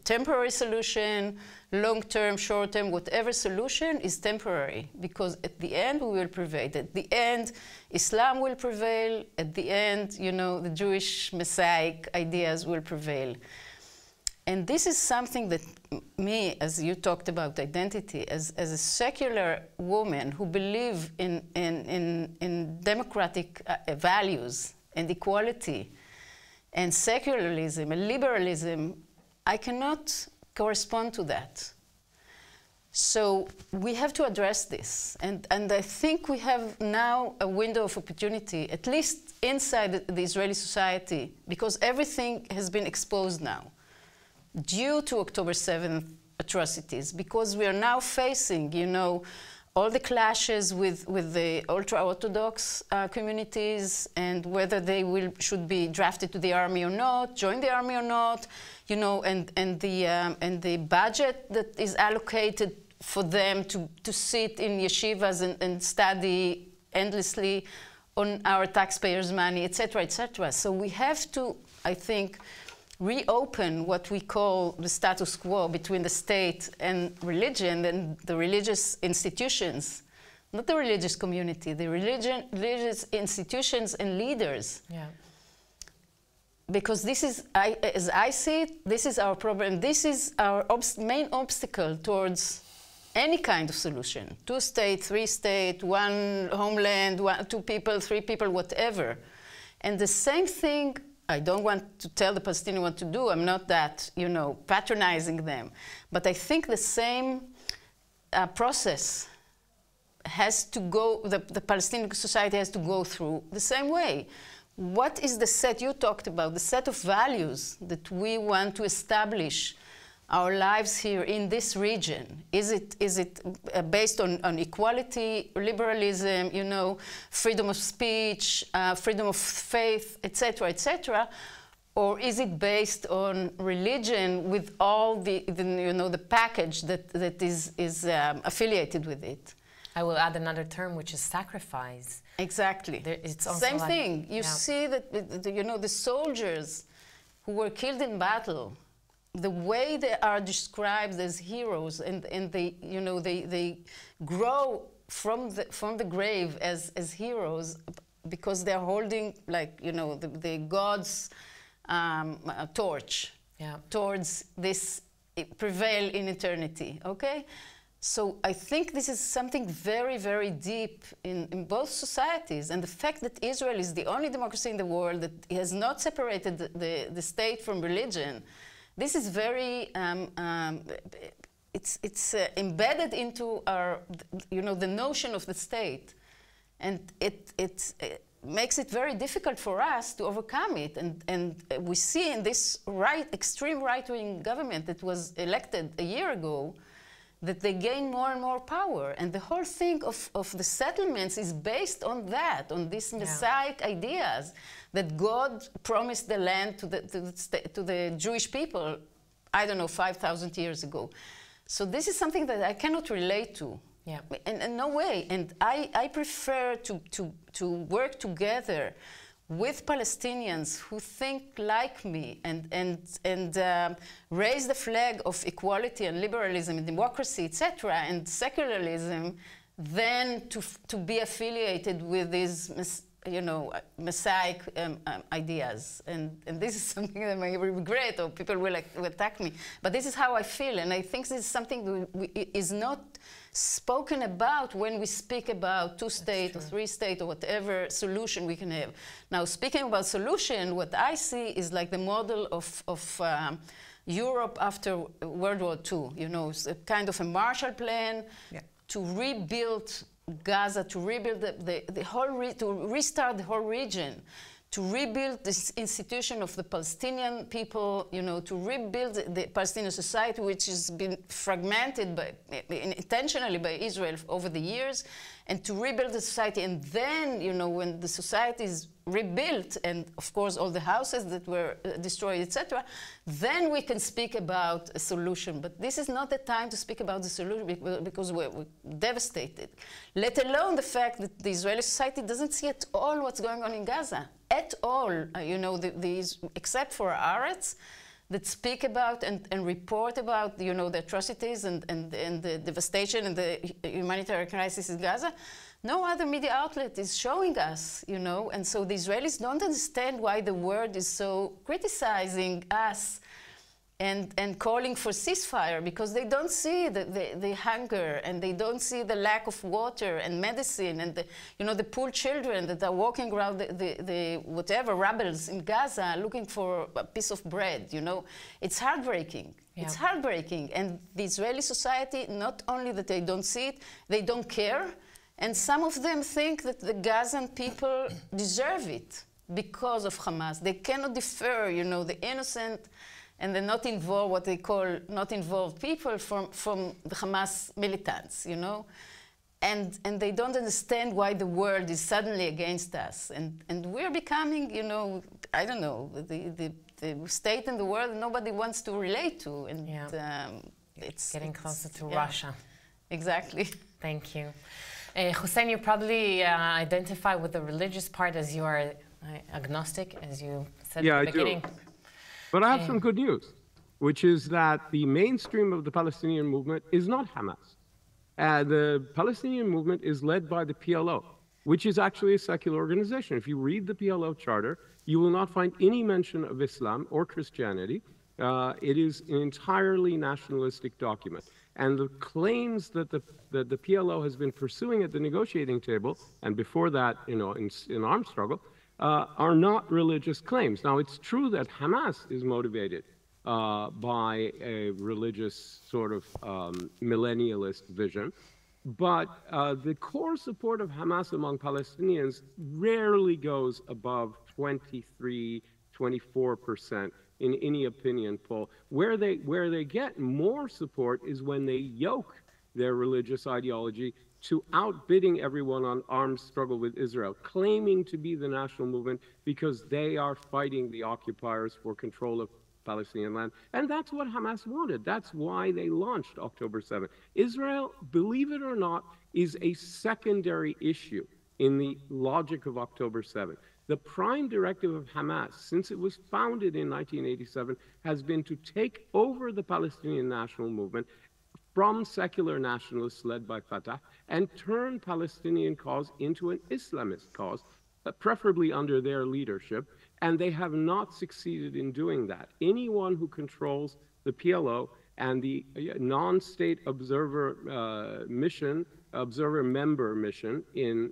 temporary solution, long-term, short-term, whatever solution is temporary, because at the end we will prevail. At the end, Islam will prevail. At the end, the Jewish Messianic ideas will prevail. And this is something that me, as you talked about identity, as a secular woman who believe in democratic values and equality and secularism and liberalism, I cannot correspond to that. So we have to address this. And I think we have now a window of opportunity, at least inside the Israeli society, because everything has been exposed now, due to October 7th atrocities, because we are now facing, all the clashes with the ultra-Orthodox communities, and whether they should be drafted to the army or not, join the army or not, and the budget that is allocated for them to sit in yeshivas and study endlessly on our taxpayers' money, etc., etc. So we have to, I think, reopen what we call the status quo between the state and religion and the religious institutions, not the religious community, the religious institutions and leaders. Yeah. Because this is, as I see it, this is our problem. This is our main obstacle towards any kind of solution. 2-state, 3-state, one homeland, 2 people, 3 people, whatever. And the same thing, I don't want to tell the Palestinians what to do. I'm not that, patronizing them. But I think the same process has to go, the Palestinian society has to go through the same way. What is the set you talked about, the set of values that we want to establish our lives here in this region? Is it based on equality, liberalism, freedom of speech, freedom of faith, etc., etc., or is it based on religion with all the package that is affiliated with it? I will add another term, which is sacrifice. Exactly. It's also same thing. You see that the soldiers who were killed in battle, the way they are described as heroes, and they grow from the grave as heroes, because they're holding the God's torch towards this prevail in eternity. Okay. So I think this is something very, very deep in both societies. And the fact that Israel is the only democracy in the world that has not separated the state from religion, this is very it's embedded into our, the notion of the state, and it makes it very difficult for us to overcome it. And we see in this extreme right-wing government that was elected a year ago that they gain more and more power. And the whole thing of the settlements is based on that, on these Messianic ideas that God promised the land to the Jewish people, I don't know, 5,000 years ago. So this is something that I cannot relate to. Yeah, in no way. And I prefer to work together with Palestinians who think like me and raise the flag of equality and liberalism and democracy, etc., and secularism, than to be affiliated with these, Messianic ideas. And this is something that I may regret, or people will attack me. But this is how I feel, and I think this is something that is not spoken about when we speak about two-state or three-state or whatever solution we can have. Now, speaking about solution, what I see is like the model of Europe after World War II. It's a kind of a Marshall Plan to rebuild Gaza, to rebuild the whole, to restart the whole region, to rebuild this institution of the Palestinian people, to rebuild the Palestinian society, which has been fragmented intentionally by Israel over the years, and to rebuild the society. And then, when the society is rebuilt, and of course all the houses that were destroyed, etc., then we can speak about a solution. But this is not the time to speak about the solution because we're devastated. Let alone the fact that the Israeli society doesn't see at all what's going on in Gaza. At all, except for Haaretz, that speak about and report about, the atrocities and the devastation and the humanitarian crisis in Gaza. No other media outlet is showing us, and so the Israelis don't understand why the world is so criticizing us and calling for ceasefire, because they don't see the hunger, and they don't see the lack of water and medicine, and the poor children that are walking around the whatever rubbles in Gaza looking for a piece of bread. It's heartbreaking. Yeah. It's heartbreaking, and the Israeli society, not only that they don't see it, they don't care, and some of them think that the Gazan people deserve it because of Hamas. They cannot defer, the innocent and the not involved, what they call not involved people from the Hamas militants, and they don't understand why the world is suddenly against us. And we're becoming, I don't know, the state in the world nobody wants to relate to. And it's getting closer to Russia. Exactly. Thank you. Hussein, you probably identify with the religious part, as you are agnostic, as you said at the beginning. Do. But I have some good news, which is that the mainstream of the Palestinian movement is not Hamas. The Palestinian movement is led by the PLO, which is actually a secular organization. If you read the PLO charter, you will not find any mention of Islam or Christianity. It is an entirely nationalistic document. And the claims that the PLO has been pursuing at the negotiating table, and before that, in armed struggle, are not religious claims. Now, it's true that Hamas is motivated by a religious sort of millennialist vision, but the core support of Hamas among Palestinians rarely goes above 23, 24% in any opinion poll. Where they get more support is when they yoke their religious ideology to outbidding everyone on armed struggle with Israel, claiming to be the national movement because they are fighting the occupiers for control of Palestinian land. And that's what Hamas wanted. That's why they launched October 7th. Israel, believe it or not, is a secondary issue in the logic of October 7th. The prime directive of Hamas, since it was founded in 1987, has been to take over the Palestinian national movement from secular nationalists led by Fatah and turn Palestinian cause into an Islamist cause, preferably under their leadership, and they have not succeeded in doing that. Anyone who controls the PLO and the non-state observer member mission in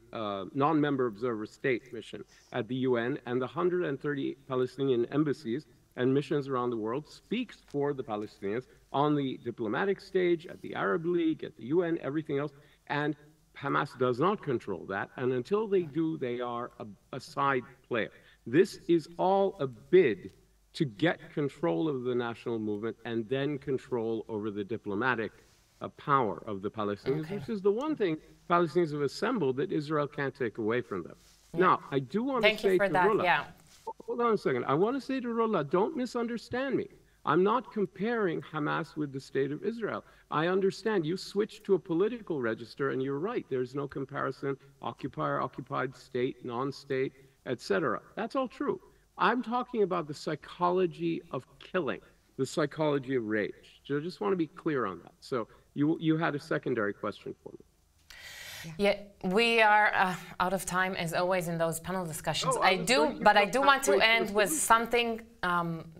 non-member observer state mission at the UN, and the 130 Palestinian embassies and missions around the world speaks for the Palestinians, on the diplomatic stage, at the Arab League, at the UN, everything else. And Hamas does not control that. And until they do, they are a side player. This is all a bid to get control of the national movement and then control over the diplomatic power of the Palestinians, which is the one thing Palestinians have assembled that Israel can't take away from them. Now, I do want to say to Rula, hold on a second. I want to say to Rula, don't misunderstand me. I'm not comparing Hamas with the state of Israel. I understand you switched to a political register, and you're right. There's no comparison, occupier, occupied state, non-state, etc. That's all true. I'm talking about the psychology of killing, the psychology of rage. So I just want to be clear on that. So you had a secondary question for me. Yeah, we are out of time as always in those panel discussions. I do want to end with something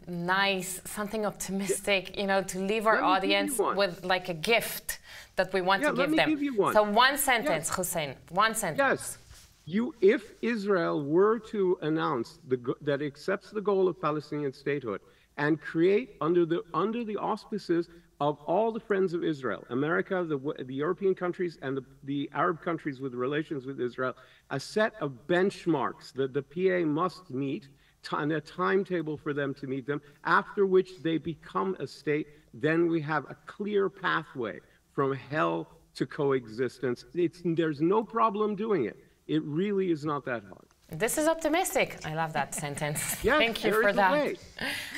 nice, something optimistic, you know, to leave our audience with like a gift that we want to give them. So one sentence, Hussein, one sentence. Yes, if Israel were to announce that it accepts the goal of Palestinian statehood and create under the auspices of all the friends of Israel, America, the European countries, and the Arab countries with relations with Israel, a set of benchmarks that the PA must meet, and a timetable for them to meet them, after which they become a state, then we have a clear pathway from hell to coexistence. There's no problem doing it. It really is not that hard. This is optimistic. I love that sentence. Yes, thank you for that.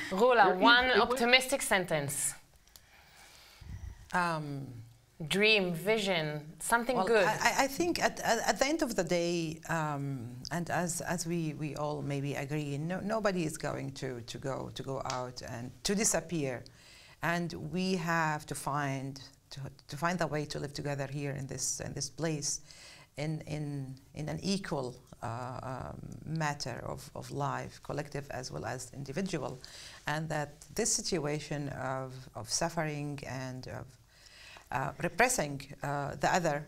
Rula, one optimistic sentence. Dream, vision, something good. I think at the end of the day, and as we all maybe agree, nobody is going to go out and to disappear, and we have to find a way to live together here in this place, in an equal matter of life, collective as well as individual, and that this situation of suffering and of repressing the other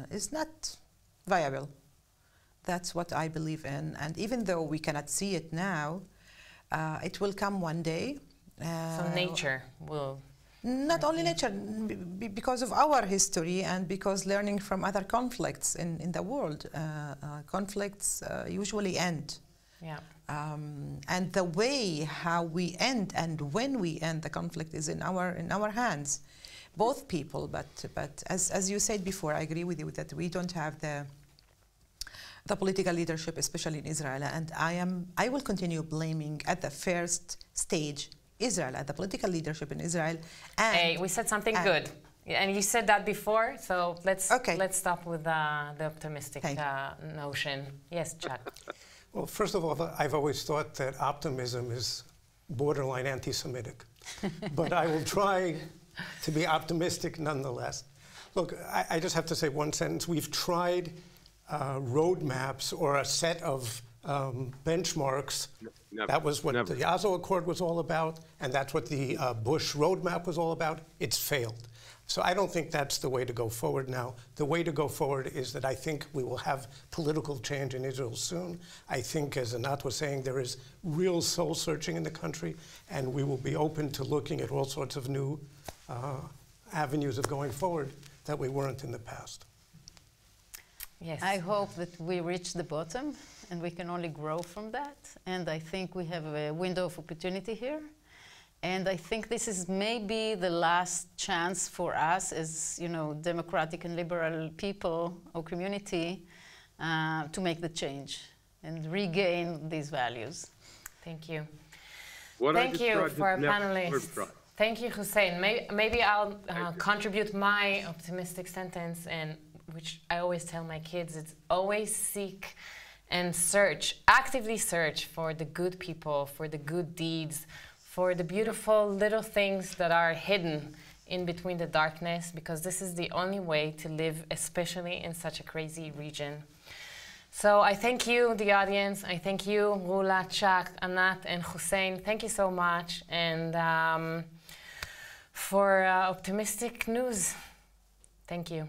is not viable. That's what I believe in, and even though we cannot see it now, it will come one day. So nature will... Not only nature, because of our history and because learning from other conflicts in the world, conflicts usually end. Yeah. And the way how we end and when we end the conflict is in our hands. Both people, but as you said before, I agree with you that we don't have the political leadership, especially in Israel, and I will continue blaming at the first stage Israel, at the political leadership in Israel. And hey, we said something good, and you said that before, so let's stop with the optimistic notion. Yes, Chuck. Well, first of all, I've always thought that optimism is borderline anti-Semitic, but I will try to be optimistic nonetheless. Look, I just have to say one sentence. We've tried roadmaps or a set of benchmarks. That was what the Oslo Accord was all about, and that's what the Bush roadmap was all about. It's failed. So I don't think that's the way to go forward now. The way to go forward is that I think we will have political change in Israel soon. I think, as Anat was saying, there is real soul searching in the country, and we will be open to looking at all sorts of new avenues of going forward that we weren't in the past. Yes. I hope that we reach the bottom and we can only grow from that. And I think we have a window of opportunity here. And I think this is maybe the last chance for us as, you know, democratic and liberal people or community to make the change and regain these values. Thank you. Thank you for our panelists. Thank you, Hussein. Maybe I'll contribute my optimistic sentence, and which I always tell my kids, it's always seek and search, actively search for the good people, for the good deeds, for the beautiful little things that are hidden in between the darkness, because this is the only way to live, especially in such a crazy region. So I thank you, the audience. I thank you, Rula, Chuck, Anat, and Hussein. Thank you so much. And for optimistic news, thank you.